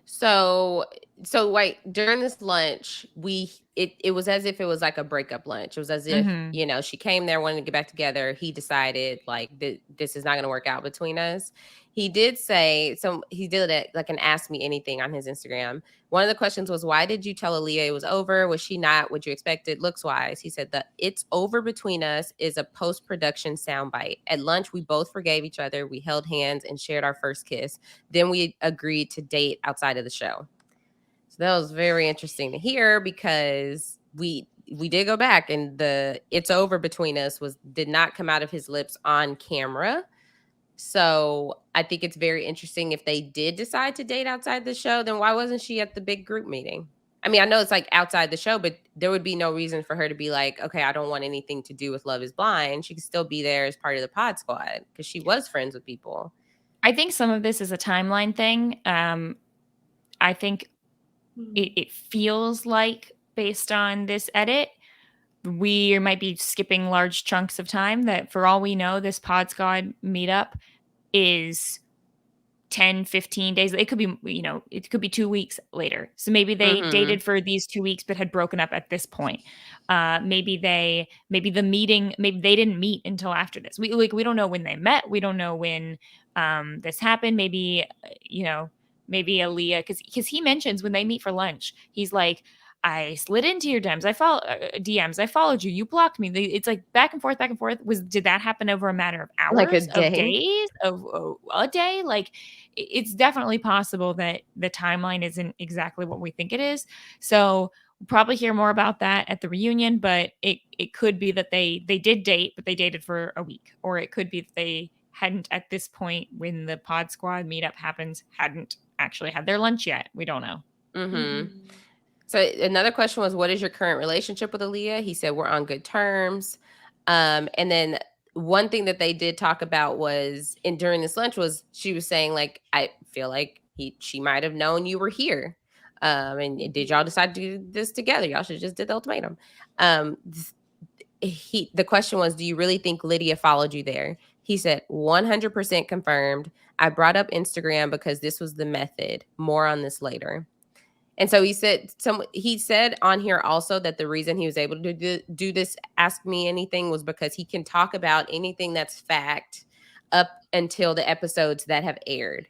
So wait, during this lunch, it was as if it was like a breakup lunch. It was as if,
Mm-hmm.
she came there wanting to get back together. He decided like this is not going to work out between us. He did say, so he did it like an ask me anything on his Instagram. One of the questions was, why did you tell Aaliyah it was over? Was she not what you expected looks wise? He said that it's over between us is a post-production soundbite. At lunch, we both forgave each other. We held hands and shared our first kiss. Then we agreed to date outside of the show. So that was very interesting to hear because we did go back and the it's over between us did not come out of his lips on camera. So I think it's very interesting if they did decide to date outside the show, then why wasn't she at the big group meeting? I mean, I know it's like outside the show, but there would be no reason for her to be like, okay, I don't want anything to do with Love is Blind. She could still be there as part of the pod squad because she was friends with people.
I think some of this is a timeline thing. I think it feels like based on this edit, we might be skipping large chunks of time that for all we know, this Pod Squad meetup is 10, 15 days. It could be, it could be 2 weeks later. So maybe they
Mm-hmm.
dated for these 2 weeks, but had broken up at this point. Maybe the meeting, maybe they didn't meet until after this. We don't know when they met. We don't know when this happened. Maybe, maybe Aaliyah, because he mentions when they meet for lunch, he's like, I slid into your DMs. I follow DMs. I followed you. You blocked me. It's like back and forth, back and forth. Did that happen over a matter of
Like a
hours, of
day.
days, of a day? Like, it's definitely possible that the timeline isn't exactly what we think it is. So we'll probably hear more about that at the reunion, but it could be that they did date, but they dated for a week, or it could be that they hadn't at this point when the Pod Squad meetup happens hadn't actually had their lunch yet. We don't know.
Mm-hmm. So another question was, what is your current relationship with Aaliyah? He said we're on good terms. And then one thing that they did talk about was, and during this lunch was, she was saying like, I feel like she might have known you were here. And did y'all decide to do this together? Y'all should just did the ultimatum. The question was, do you really think Lydia followed you there? He said 100% confirmed. I brought up Instagram because this was the method. More on this later. And so he said on here also that the reason he was able to do this Ask Me Anything was because he can talk about anything that's fact up until the episodes that have aired.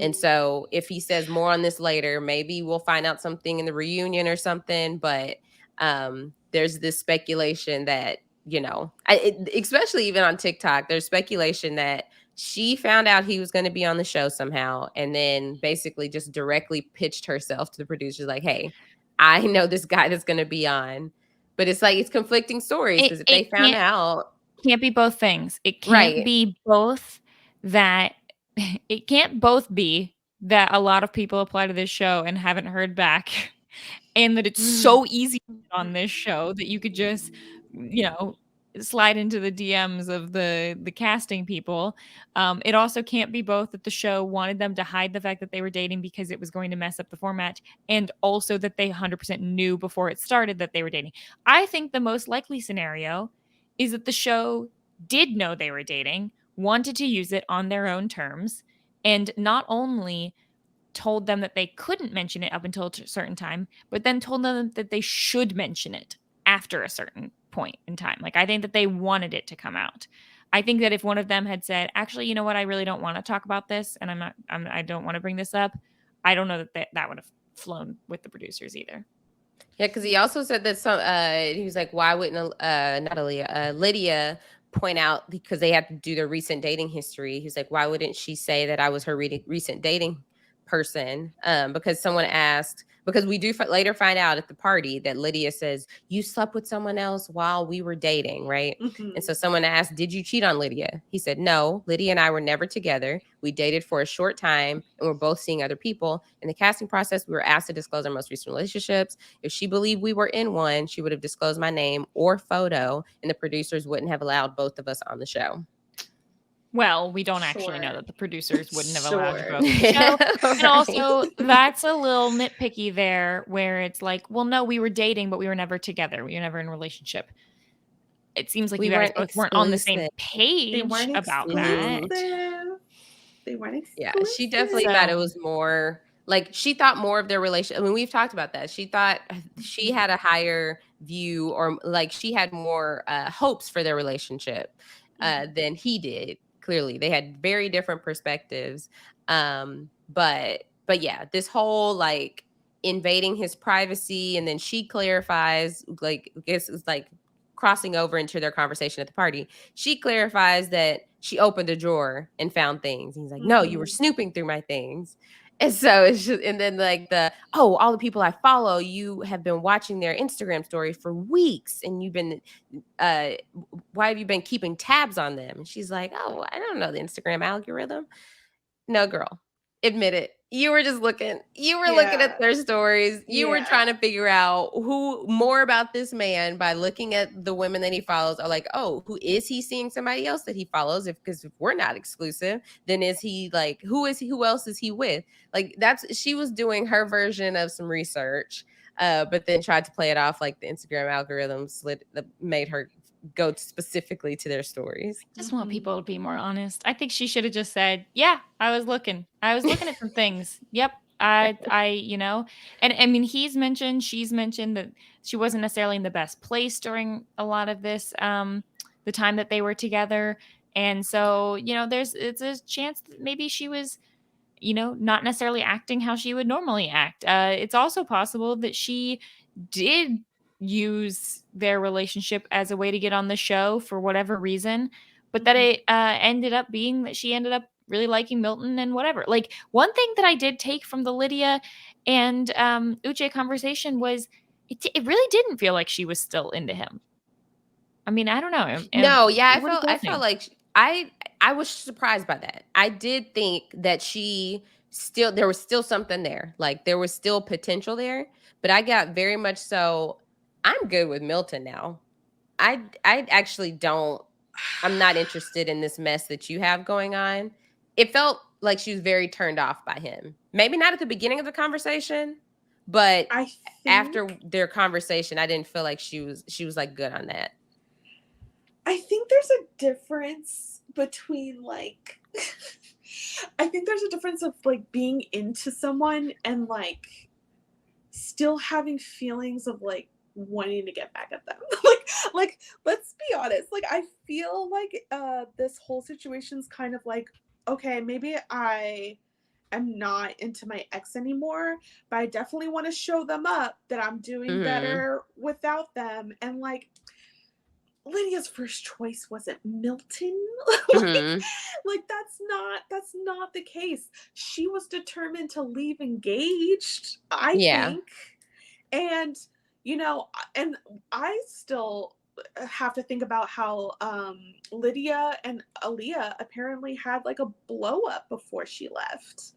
And so if he says more on this later, maybe we'll find out something in the reunion or something. But there's this speculation that, especially even on TikTok, there's speculation that she found out he was going to be on the show somehow and then basically just directly pitched herself to the producers like, hey, I know this guy that's going to be on. But it's like it's conflicting stories because if they found out.
Can't be both things. It can't
Right.
be both that it can't both be that a lot of people apply to this show and haven't heard back and that it's so easy on this show that you could just, slide into the DMs of the casting people. It also can't be both that the show wanted them to hide the fact that they were dating because it was going to mess up the format, and also that they 100% knew before it started that they were dating. I think the most likely scenario is that the show did know they were dating, wanted to use it on their own terms, and not only told them that they couldn't mention it up until a certain time, but then told them that they should mention it after a certain point in time. Like, I think that they wanted it to come out. I think that if one of them had said, actually, you know what, I really don't want to talk about this, and I don't want to bring this up, I don't know that would have flown with the producers either.
Yeah, because he also said that he was like, why wouldn't Lydia point out, because they had to do their recent dating history. He's like, why wouldn't she say that I was her recent dating person? Because someone asked, because we do later find out at the party that Lydia says, you slept with someone else while we were dating, right? And so someone asked, did you cheat on Lydia? He said, no, Lydia and I were never together. We dated for a short time and we're both seeing other people. In the casting process, we were asked to disclose our most recent relationships. If she believed we were in one, she would have disclosed my name or photo, and the producers wouldn't have allowed both of us on the show.
Well, we don't actually know that the producers wouldn't have allowed
Sure.
both the show. And also, that's a little nitpicky there, where it's like, well, no, we were dating, but we were never together. We were never in a relationship. It seems like
We
you guys
weren't
both weren't on the same
exclusive.
page
They weren't
about
exclusive.
that.
They weren't exclusive.
Yeah, she definitely thought it was more like, she thought more of their relationship. I mean, we've talked about that. She thought she had a higher view, or like she had more hopes for their relationship than he did. Clearly, they had very different perspectives. But yeah, this whole like invading his privacy, and then she clarifies, like, I guess it's like crossing over into their conversation at the party. She clarifies that she opened a drawer and found things. And he's like, no, you were snooping through my things. And so it's just, and then like all the people I follow, you have been watching their Instagram stories for weeks, and you've been, why have you been keeping tabs on them? And she's like, oh, I don't know the Instagram algorithm. No, girl, admit it. You were just looking. You were looking at their stories. You were trying to figure out more about this man by looking at the women that he follows. Or like, oh, who is he seeing somebody else that he follows? Because if we're not exclusive, then is he like, who is he? Who else is he with? Like, she was doing her version of some research, but then tried to play it off like the Instagram algorithm made her go specifically to their stories.
I just want people to be more honest. I think she should have just said, yeah, I was looking at some things. Yep. And I mean, she's mentioned that she wasn't necessarily in the best place during a lot of this, the time that they were together. And so, it's a chance that maybe she was, not necessarily acting how she would normally act. It's also possible that she did use their relationship as a way to get on the show for whatever reason, but that it ended up being that she ended up really liking Milton and whatever. Like, one thing that I did take from the Lydia and Uche conversation was it really didn't feel like she was still into him. I mean, I don't know.
No, yeah, I felt like I was surprised by that. I did think that there was still something there. Like, there was still potential there, but I got very much so, I'm good with Milton now. I actually don't, I'm not interested in this mess that you have going on. It felt like she was very turned off by him. Maybe not at the beginning of the conversation, but after their conversation, I didn't feel like she was like good on that.
I think there's a difference between like I think there's a difference of like being into someone and like still having feelings of like wanting to get back at them. like let's be honest. Like, I feel like this whole situation's kind of like, okay, maybe I am not into my ex anymore, but I definitely want to show them up that I'm doing better without them. And like, Lydia's first choice wasn't Milton. like that's not the case. She was determined to leave engaged, I think. And and I still have to think about how Lydia and Aaliyah apparently had like a blow up before she left.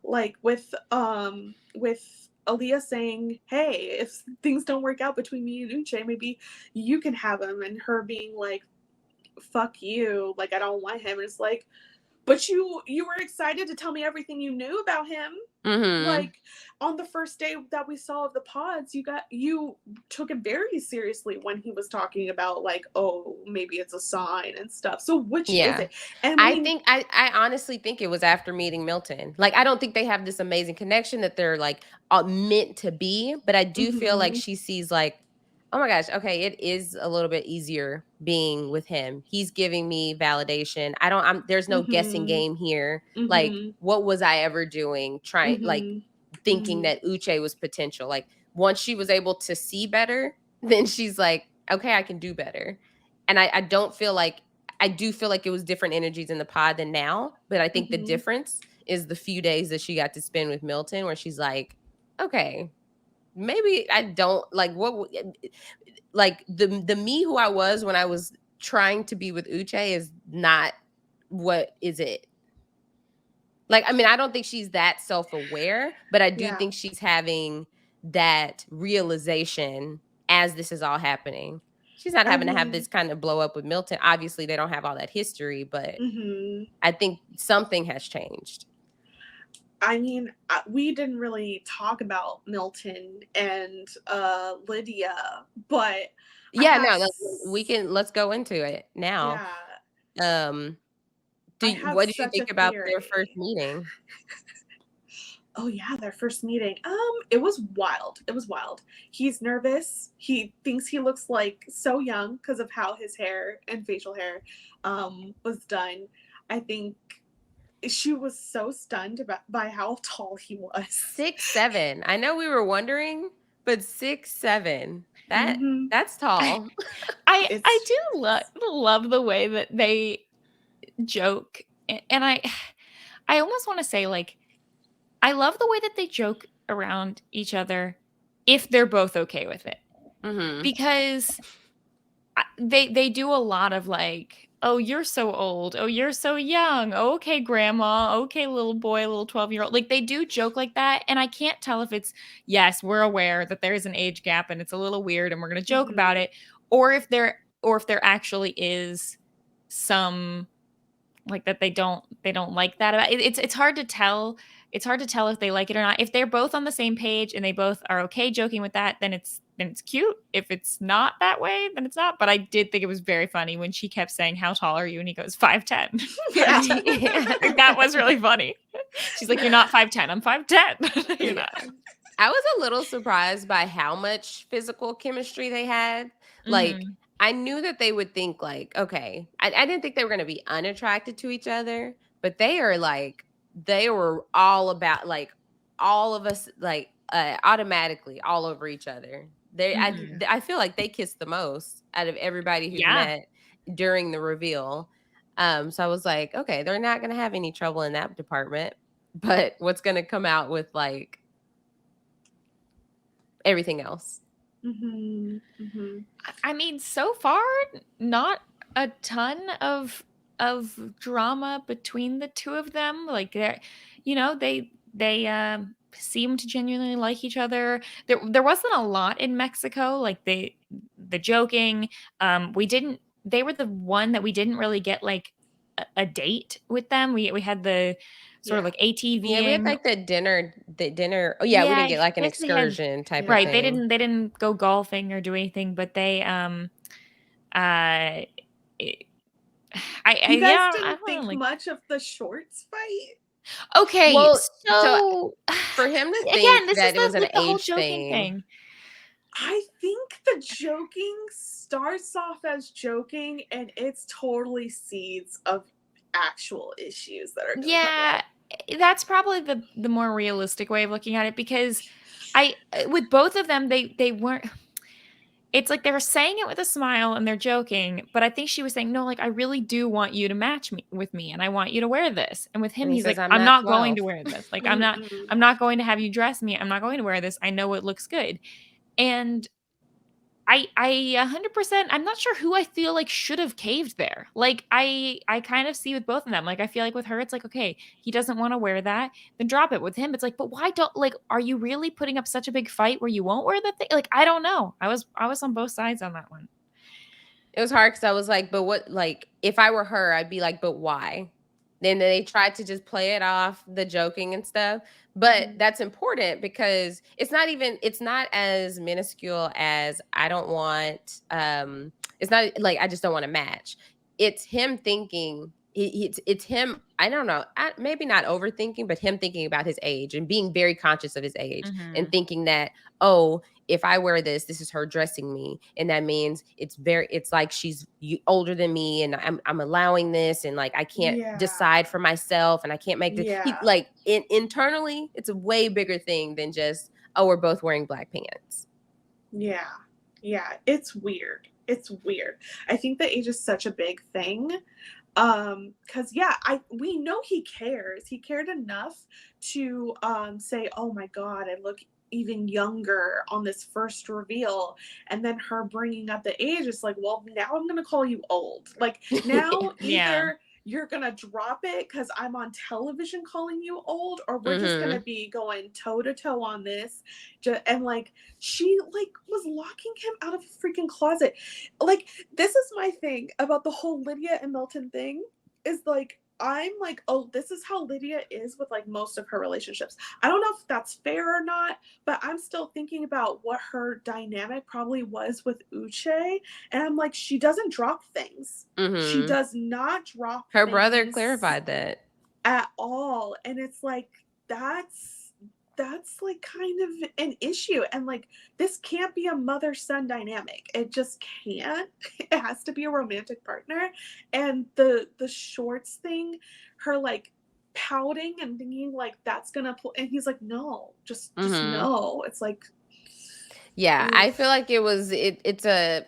Like with Aaliyah saying, "Hey, if things don't work out between me and Uche, maybe you can have him," and her being like, "Fuck you, like I don't want him." And it's like, but you were excited to tell me everything you knew about him. Like on the first day that we saw of the pods, you took it very seriously when he was talking about like, oh, maybe it's a sign and stuff. So which is it? And
I honestly think it was after meeting Milton. Like, I don't think they have this amazing connection that they're like meant to be, but I do feel like she sees like, oh my gosh, okay, it is a little bit easier being with him. He's giving me validation. There's no guessing game here. Like, what was I ever doing trying, like thinking that Uche was potential? Like, once she was able to see better, then she's like, okay, I can do better. And I do feel like it was different energies in the pod than now, but I think the difference is the few days that she got to spend with Milton where she's like, okay, maybe I don't like like the me who I was when I was trying to be with Uche is not what is it. Like, I mean, I don't think she's that self-aware, but I do think she's having that realization as this is all happening. She's not having to have this kind of blow up with Milton. Obviously, they don't have all that history, but I think something has changed.
I mean, we didn't really talk about Milton and Lydia, but
let's go into it now. What did you think about their first meeting?
Oh yeah, their first meeting. It was wild. It was wild. He's nervous. He thinks he looks like so young because of how his hair and facial hair was done. I think she was so stunned by how tall he was.
6'7". I know we were wondering, but 6'7". That's tall.
I do love the way that they joke, and I almost want to say like I love the way that they joke around each other if they're both okay with it, because they do a lot of like, oh, you're so old, oh, you're so young, oh, okay, grandma, okay, little boy, little 12-year-old. Like, they do joke like that, and I can't tell if it's, yes, we're aware that there's an age gap and it's a little weird and we're gonna joke about it, or if there actually is some like that they don't like that about it. It's hard to tell. It's hard to tell if they like it or not. If they're both on the same page and they both are okay joking with that, then it's cute. If it's not that way, then it's not. But I did think it was very funny when she kept saying, "How tall are you?" and he goes, 5'10".
Yeah.
Like, that was really funny. She's like, "You're not 5'10". I'm 5'10". You know.
I was a little surprised by how much physical chemistry they had. Like, I knew that they would think like, okay, I didn't think they were going to be unattracted to each other, but they were all about like all of us like automatically all over each other. I feel like they kissed the most out of everybody who's met during the reveal. So I was like, okay, they're not going to have any trouble in that department, but what's going to come out with like everything else?
I mean, so far, not a ton of drama between the two of them. Like, they're, they seem to genuinely like each other. There wasn't a lot in Mexico, like the joking. They were the one that we didn't really get like a date with them. We had the sort of like ATV.
Yeah, we had like the dinner. Oh yeah, we didn't get like an excursion type of thing.
Right. They didn't go golfing or do anything, but they
you guys didn't think much of the shorts fight?
Okay,
well,
so
for him to think
again, this
that
is
it was an
the whole
age
joking thing.
I think the joking starts off as joking, and it's totally seeds of actual issues that are come up.
that's probably the more realistic way of looking at it, because with both of them, they weren't. It's like they're saying it with a smile and they're joking, but I think she was saying, no, like, I really do want you to match me with me, and I want you to wear this. And with him,
And he
he's
says,
like,
I'm
I'm
not
not going
12.
to wear this. Like,
Mm-mm.
I'm not going to have you dress me. I'm not going to wear this. I know it looks good. And I 100%, I'm not sure who I feel like should have caved there. Like, I kind of see with both of them. Like, I feel like with her, it's like, okay, he doesn't want to wear that, then drop it. With him, it's like, but why don't, like, are you really putting up such a big fight where you won't wear the thing? Like, I don't know. I was on both sides on that one.
It was hard because I was like, but what, like, if I were her, I'd be like, but why? Then they tried to just play it off, the joking and stuff. But
Mhm.
that's important because it's not as minuscule as I don't want, it's not like I just don't want to match. It's him thinking, it's him, I don't know, maybe not overthinking, but him thinking about his age and being very conscious of his age and
Mhm.
thinking that, oh, if I wear this is her dressing me, and that means it's like she's older than me, and I'm allowing this, and like I can't
Yeah.
decide for myself, and I can't make this. He
Yeah.
like internally, it's a way bigger thing than just, oh, we're both wearing black pants.
Yeah. Yeah. It's weird. It's weird. I think the age is such a big thing. Cause yeah, we know he cares. He cared enough to say, oh my God, I look even younger on this first reveal. And then her bringing up the age is like, well, now I'm gonna call you old. Like, now
Yeah.
either you're gonna drop it because I'm on television calling you old, or we're just gonna
Hmm.
be going toe to toe on this. And like, she like was locking him out of a freaking closet. Like, this is my thing about the whole Lydia and Milton thing, is like, I'm like, oh, this is how Lydia is with like most of her relationships. I don't know if that's fair or not, but I'm still thinking about what her dynamic probably was with Uche. And I'm like, she doesn't drop things. She
Hmm.
does not drop
Her brother
things
clarified that.
at all. And it's like, that's like kind of an issue. And like, this can't be a mother son dynamic. It just can't. It has to be a romantic partner. And the shorts thing, her like pouting and thinking like that's gonna pull, and he's like, no, just
Hmm.
no. It's like,
Yeah, I
oof.
feel like it was a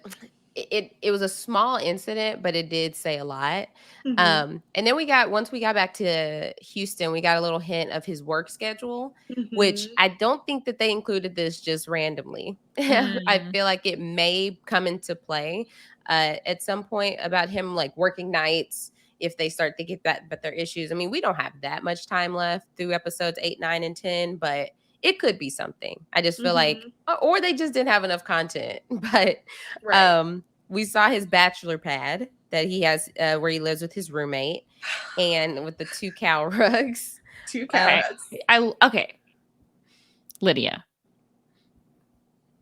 small incident, but it did say a lot.
Mm-hmm.
And then once we got back to Houston, we got a little hint of his work schedule, which
Mm-hmm.
I don't think that they included this just randomly. I
Mm.
feel like it may come into play at some point about him like working nights if they start thinking that, but their issues. I mean, we don't have that much time left through episodes 8, 9, and 10, but it could be something. I just feel like,
Mm-hmm.
or they just didn't have enough content. But
Right.
we saw his bachelor pad that he has where he lives with his roommate, and with the 2 cow rugs.
Two
Uh,
carrots.
Okay. Lydia,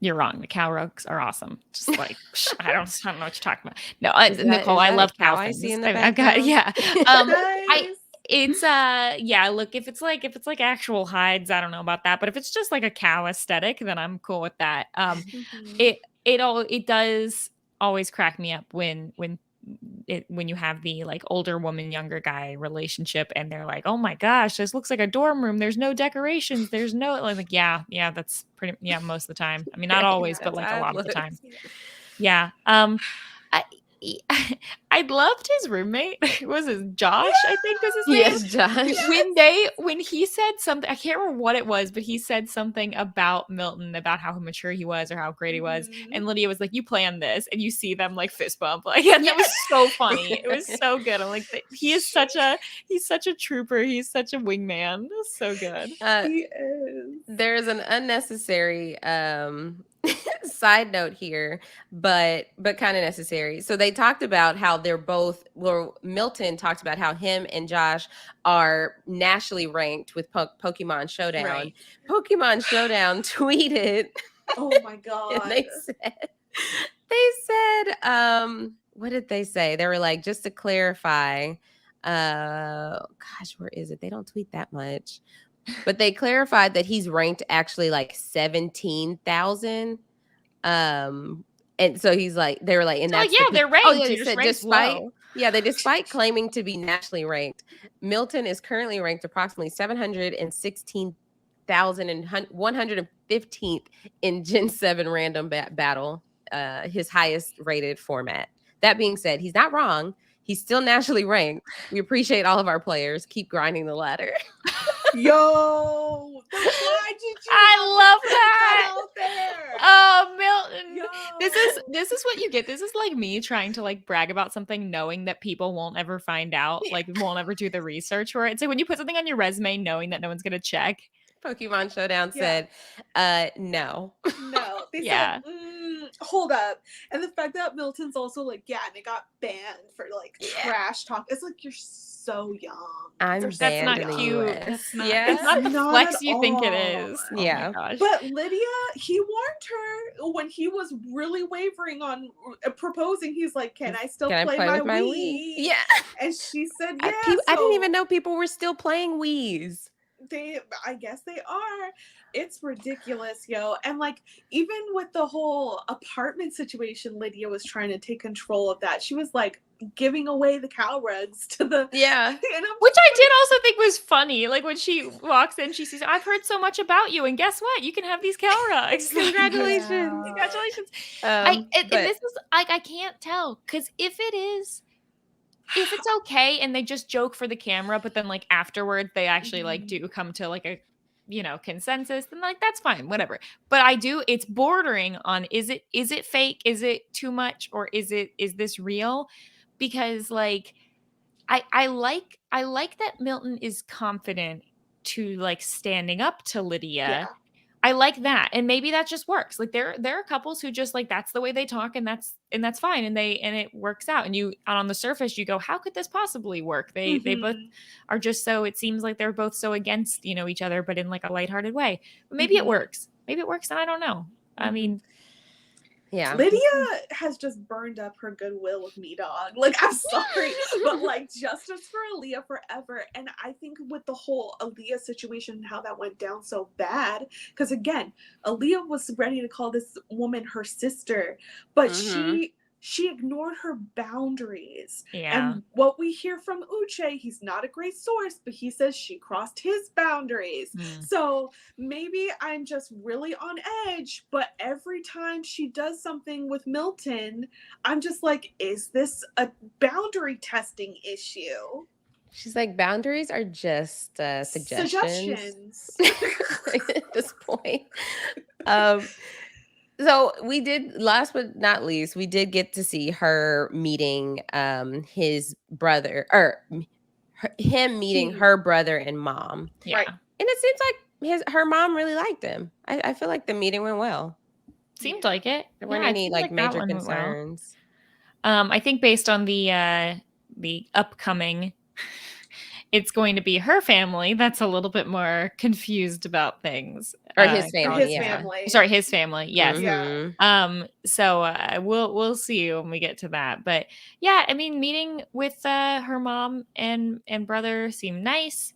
you're wrong. The cow rugs are awesome. Just like, I don't know what you're talking about. No, Nicole,
is
I
that a
love
cow
cow
I see
things.
in the
I've got,
background?
yeah. I
Nice.
it's yeah, look, if it's like actual hides, I don't know about that, but if it's just like a cow aesthetic, then I'm cool with that.
Mm-hmm.
It does always crack me up when you have the like older woman younger guy relationship, and they're like, oh my gosh, this looks like a dorm room, there's no decorations, there's no, like, yeah, that's pretty, yeah, most of the time. I mean, not always, but
That's
like a
how it
lot of the time.
looks.
Yeah. I I loved his roommate. Was it Josh? I think was his name.
Yes, Josh.
When he said something, I can't remember what it was, but he said something about Milton, about how mature he was or how great he was,
Mm-hmm.
and Lydia was like, "You planned this," and you see them like fist bump, like, and that was so funny. It was so good. I'm like, he's such a trooper. He's such a wingman. It was so good.
He is.
There's an unnecessary side note here, but kind of necessary. So they talked about how they're both, well, Milton talked about how him and Josh are nationally ranked with Pokemon Showdown.
Right.
Pokemon Showdown tweeted,
Oh my
and
God.
they said, what did they say? They were like, just to clarify, gosh, where is it? They don't tweet that much. But they clarified that he's ranked actually like 17,000. And so he's like, they were like, and
So, like,
that's
yeah, they're
oh
ranked.
yeah, they
You're just
said
ranked
despite
low.
Yeah, despite claiming to be nationally ranked, Milton is currently ranked approximately 716,115th in Gen 7 random battle, his highest rated format. That being said, he's not wrong. He's still nationally ranked. We appreciate all of our players. Keep grinding the ladder.
Yo, why did you?
I love
put
that.
out there?
Oh, Milton.
Yo.
This is what you get. This is like me trying to like brag about something knowing that people won't ever find out, like won't ever do the research for it. It's like when you put something on your resume knowing that no one's gonna check.
Pokemon Showdown said, no.
No. They
Yeah.
said, hold up. And the fact that Milton's also like, yeah, and it got banned for like trash talk. It's like, you're so young.
I'm
They're
That's
banned
not
in the
cute.
US.
That's not,
Yeah.
it's not the
Not
flex
at
you think it
all.
is.
Yeah.
Oh my gosh.
But Lydia, he warned her when he was really wavering on proposing. He's like, "Can I still
Can I
play
play
my
with my
Wii?"
Wii? Yeah.
And she said, "Yeah."
I didn't even know people were still playing Wiis.
I guess they are. It's ridiculous, yo. And like, even with the whole apartment situation, Lydia was trying to take control of that. She was like giving away the cow rugs to the
Yeah.
and
Which I did also think was funny. Like when she walks in, she says, "I've heard so much about you, and guess what? You can have these cow rugs."
Congratulations.
Yeah.
Congratulations.
But
And this is like, I can't tell, because if it's okay and they just joke for the camera, but then like afterwards they actually like do come to like a consensus, then like that's fine, whatever. But it's bordering on, is it fake, is it too much, or is this real? Because like I like that Milton is confident to like standing up to Lydia.
yeah.
I like that. And maybe that just works. Like there are couples who just like, that's the way they talk, and that's fine, and it works out. And on the surface you go, how could this possibly work? They both are just so, it seems like they're both so against, each other, but in like a lighthearted way. But maybe it works. Maybe it works, and I don't know. I mean,
yeah.
Lydia has just burned up her goodwill with me, dog. Like, I'm sorry, but like, justice for Aaliyah forever. And I think with the whole Aaliyah situation and how that went down so bad, because again, Aaliyah was ready to call this woman her sister, but she ignored her boundaries.
yeah.
And what we hear from Uche, he's not a great source, but he says she crossed his boundaries. So maybe I'm just really on edge, but every time she does something with Milton, I'm just like, is this a boundary testing issue?
She's like, boundaries are just suggestions. At this point. So we did, last but not least, we did get to see her meeting his brother, or him meeting her brother and mom.
Yeah.
Right.
And it seems like her mom really liked him. I feel like the meeting went well.
Seemed like it.
There weren't any like major
that one went well.
concerns.
I think based on the upcoming, it's going to be her family that's a little bit more confused about things.
Or his family,
family.
Sorry, his family. Yes.
Yeah.
So we'll see when we get to that. But yeah, I mean, meeting with her mom and brother seemed nice.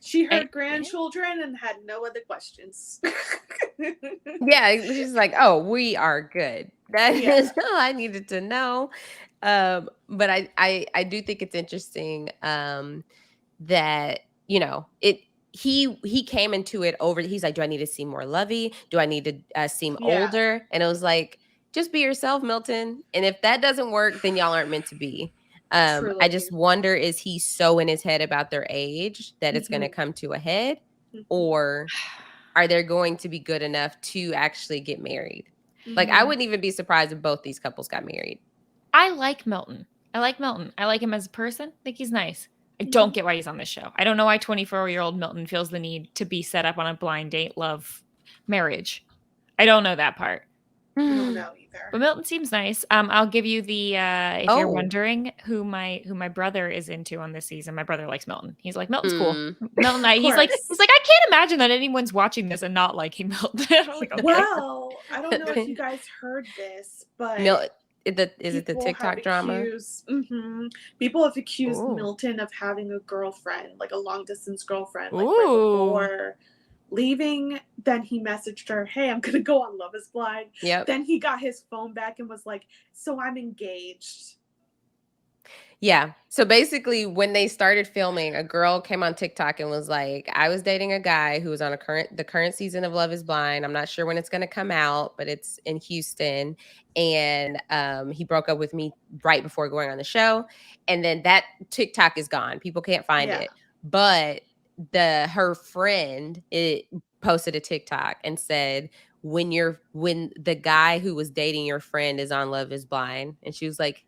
She heard grandchildren and had no other questions.
Yeah, she's like, oh, we are good. That is all I needed to know. But I do think it's interesting that, he came into it over, he's like, do I need to seem more lovey? Do I need to seem older? And it was like, just be yourself, Milton. And if that doesn't work, then y'all aren't meant to be. I just wonder, is he so in his head about their age that it's going to come to a head? Or are they going to be good enough to actually get married? Like, I wouldn't even be surprised if both these couples got married.
I like Milton. I like him as a person. I think he's nice. I don't get why he's on this show. I don't know why 24-year-old Milton feels the need to be set up on a blind date love marriage. I don't know that part.
I don't know either.
But Milton seems nice. I'll give you the if you're wondering who my brother is into on this season. My brother likes Milton. He's like, Milton's cool. Milton, he's like, I can't imagine that anyone's watching this and not liking Milton. Like, okay.
Well, I don't know if you guys heard this, but
is it the TikTok drama?
People have accused Milton of having a girlfriend, like a long distance girlfriend, like right before leaving. Then he messaged her, hey, I'm gonna go on Love is Blind.
Yep.
Then he got his phone back and was like, so I'm engaged.
Yeah. So basically, when they started filming, a girl came on TikTok and was like, I was dating a guy who was on the current season of Love is Blind. I'm not sure when it's going to come out, but it's in Houston. And he broke up with me right before going on the show. And then that TikTok is gone. People can't find it. But her friend posted a TikTok and said, when the guy who was dating your friend is on Love is Blind, and she was like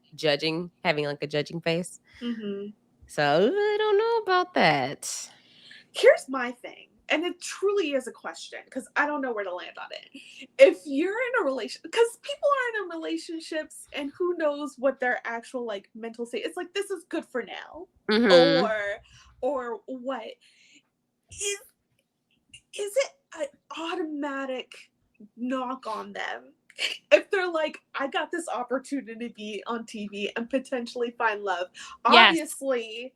having like a judging face.
Mm-hmm.
So I don't know about that.
Here's my thing, and it truly is a question because I don't know where to land on it. If you're in a relation, because people are in relationships, and who knows what their actual like mental state. It's like, this is good for now,
Mm-hmm.
or what is it an automatic knock on them if they're like, I got this opportunity to be on TV and potentially find love?
Yes.
Obviously,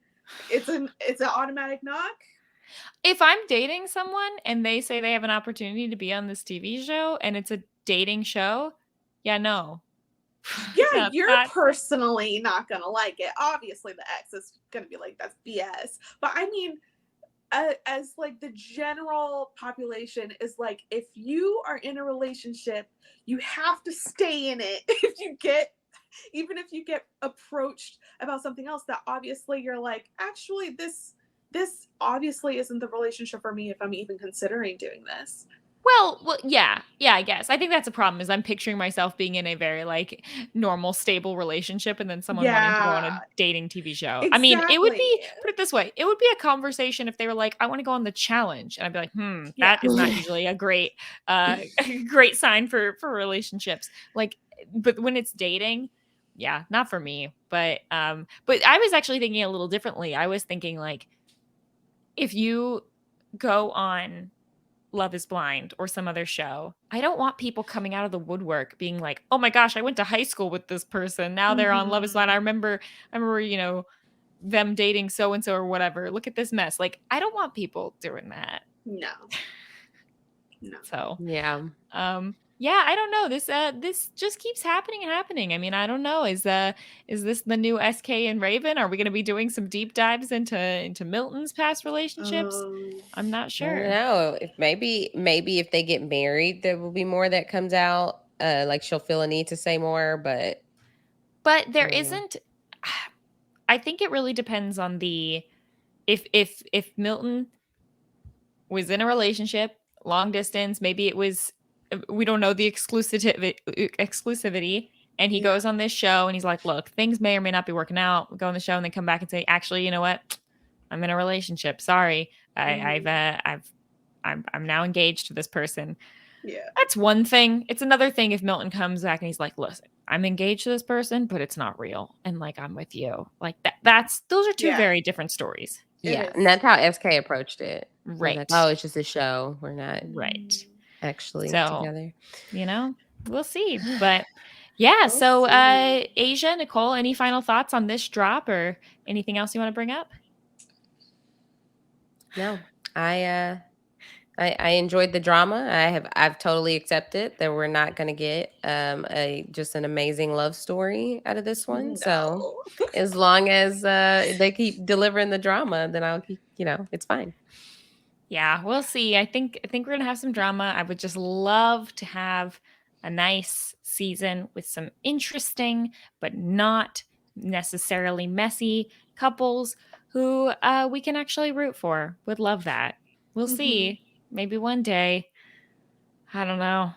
it's an automatic knock.
If I'm dating someone and they say they have an opportunity to be on this TV show and it's a dating show, yeah, no.
Yeah, you're personally not gonna like it. Obviously, the ex is gonna be like, that's BS. But I mean, as like the general population is like, if you are in a relationship, you have to stay in it. Even if you get approached about something else that obviously you're like, actually, this obviously isn't the relationship for me if I'm even considering doing this.
Well, yeah, I guess. I think that's a problem is I'm picturing myself being in a very like normal, stable relationship and then someone wanting to go on a dating TV show.
Exactly.
I mean, it would be, put it this way, it would be a conversation if they were like, I want to go on the challenge. And I'd be like, that is not usually a great great sign for relationships. Like, but when it's dating, yeah, not for me. But I was actually thinking a little differently. I was thinking like, if you go on Love is Blind or some other show, I don't want people coming out of the woodwork being like, oh my gosh, I went to high school with this person. Now they're on Love is Blind. I remember, them dating so-and-so or whatever. Look at this mess. Like, I don't want people doing that.
No.
So,
yeah.
Yeah, I don't know. This just keeps happening. I mean, I don't know. Is this the new SK and Raven? Are we going to be doing some deep dives into Milton's past relationships? I'm not sure.
I don't know. If maybe if they get married, there will be more that comes out. Like she'll feel a need to say more, but
there isn't. I think it really depends on if Milton was in a relationship, long distance, maybe it was, we don't know the exclusivity, and he goes on this show and he's like, look, things may or may not be working out. We go on the show and they come back and say, actually, you know what? I'm in a relationship. Sorry. I'm now engaged to this person.
Yeah.
That's one thing. It's another thing if Milton comes back and he's like, listen, I'm engaged to this person, but it's not real. And like, I'm with you. Like those are two very different stories.
Yeah. And that's how SK approached it.
Right.
Like, oh, it's just a show. We're not actually together.
We'll see. But yeah, so Aysha, Nicole, any final thoughts on this drop or anything else you want to bring up?
No. I enjoyed the drama. I've totally accepted that we're not going to get just an amazing love story out of this one. No. So as long as they keep delivering the drama, then I'll keep, it's fine.
Yeah, we'll see. I think we're going to have some drama. I would just love to have a nice season with some interesting but not necessarily messy couples who we can actually root for. Would love that. We'll see. Maybe one day. I don't know.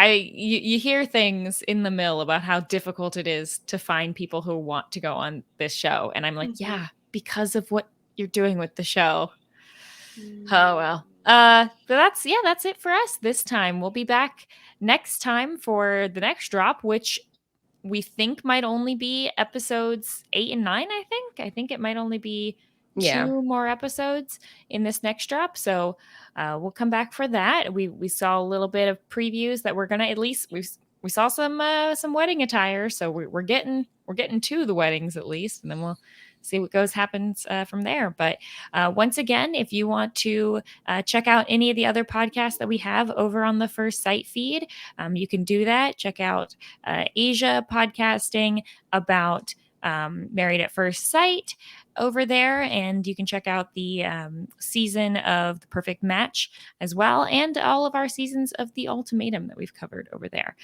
You hear things in the mill about how difficult it is to find people who want to go on this show. And I'm like, yeah, because of what you're doing with the show. Oh, well. But that's it for us this time. We'll be back next time for the next drop, which we think might only be episodes 8 and 9, I think it might only be 2 more episodes in this next drop. So we'll come back for that. We saw a little bit of previews that we're gonna at least we saw some wedding attire. So we're getting to the weddings at least, and then we'll see what happens from there. But once again, if you want to check out any of the other podcasts that we have over on the First Sight feed, you can do that. Check out Asia podcasting about Married at First Sight over there, and you can check out the season of The Perfect Match as well, and all of our seasons of The Ultimatum that we've covered over there.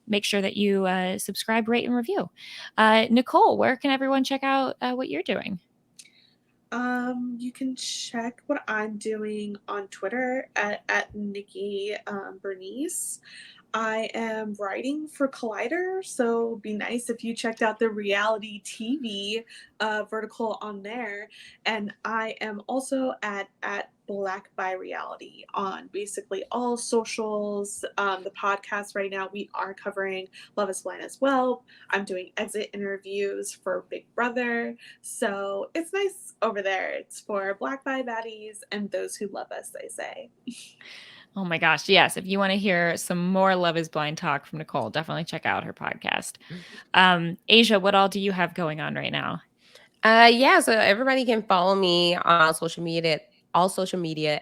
Make sure that you subscribe, rate, and review. Nicole, where can everyone check out what you're doing?
You can check what I'm doing on Twitter at Nikki Bernice. I am writing for Collider, so it'd be nice if you checked out the reality TV vertical on there. And I am also at Black by Reality on basically all socials. The podcast right now, we are covering Love is Blind as well. I'm doing exit interviews for Big Brother. So it's nice over there. It's for Black bi baddies and those who love us, they say.
Oh my gosh, yes. If you want to hear some more Love is Blind talk from Nicole, definitely check out her podcast. Aysha, what all do you have going on right now?
Yeah, so everybody can follow me on social media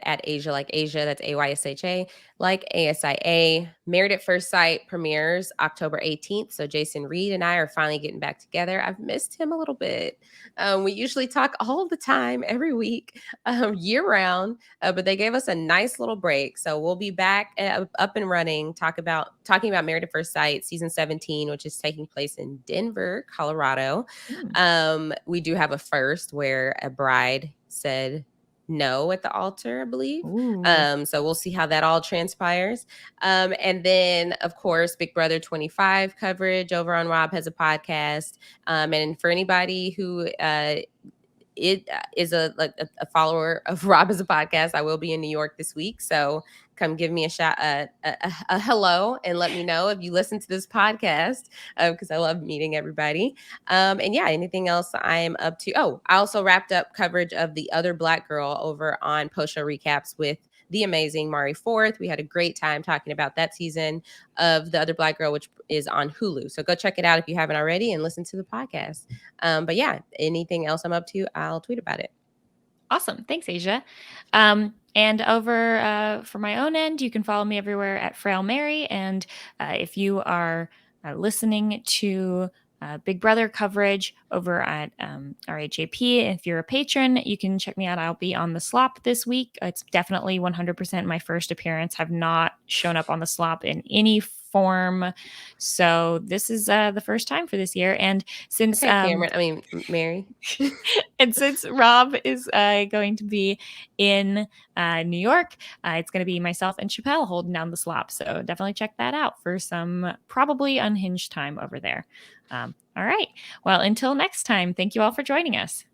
at Aysha like Asia. That's AYSHA like ASIA. Married at First Sight premieres October 18th. So Jason Reed and I are finally getting back together. I've missed him a little bit. We usually talk all the time, every week, year round, but they gave us a nice little break. So we'll be back up and running, talking about Married at First Sight season 17, which is taking place in Denver, Colorado. We do have a first where a bride said no at the altar, I believe. So we'll see how that all transpires. And then, of course, Big Brother 25 coverage over on Rob has a podcast. And for anybody who is a follower of Rob as a podcast, I will be in New York this week. So come give me a shout, a hello, and let me know if you listen to this podcast, because I love meeting everybody. And yeah, anything else I am up to? Oh, I also wrapped up coverage of The Other Black Girl over on Post Show Recaps with the amazing Mari Forth. We had a great time talking about that season of The Other Black Girl, which is on Hulu. So go check it out if you haven't already and listen to the podcast. But yeah, anything else I'm up to, I'll tweet about it.
Awesome. Thanks, Aysha. And over for my own end, you can follow me everywhere at Frail Mary. And if you are listening to Big Brother coverage over at RHAP, if you're a patron, you can check me out. I'll be on the slop this week. It's definitely 100% my first appearance. Have not shown up on the slop in any form. So this is the first time for this year. And since
Mary.
And since Rob is going to be in New York, it's going to be myself and Chappelle holding down the slop. So definitely check that out for some probably unhinged time over there. All right. Well, until next time, thank you all for joining us.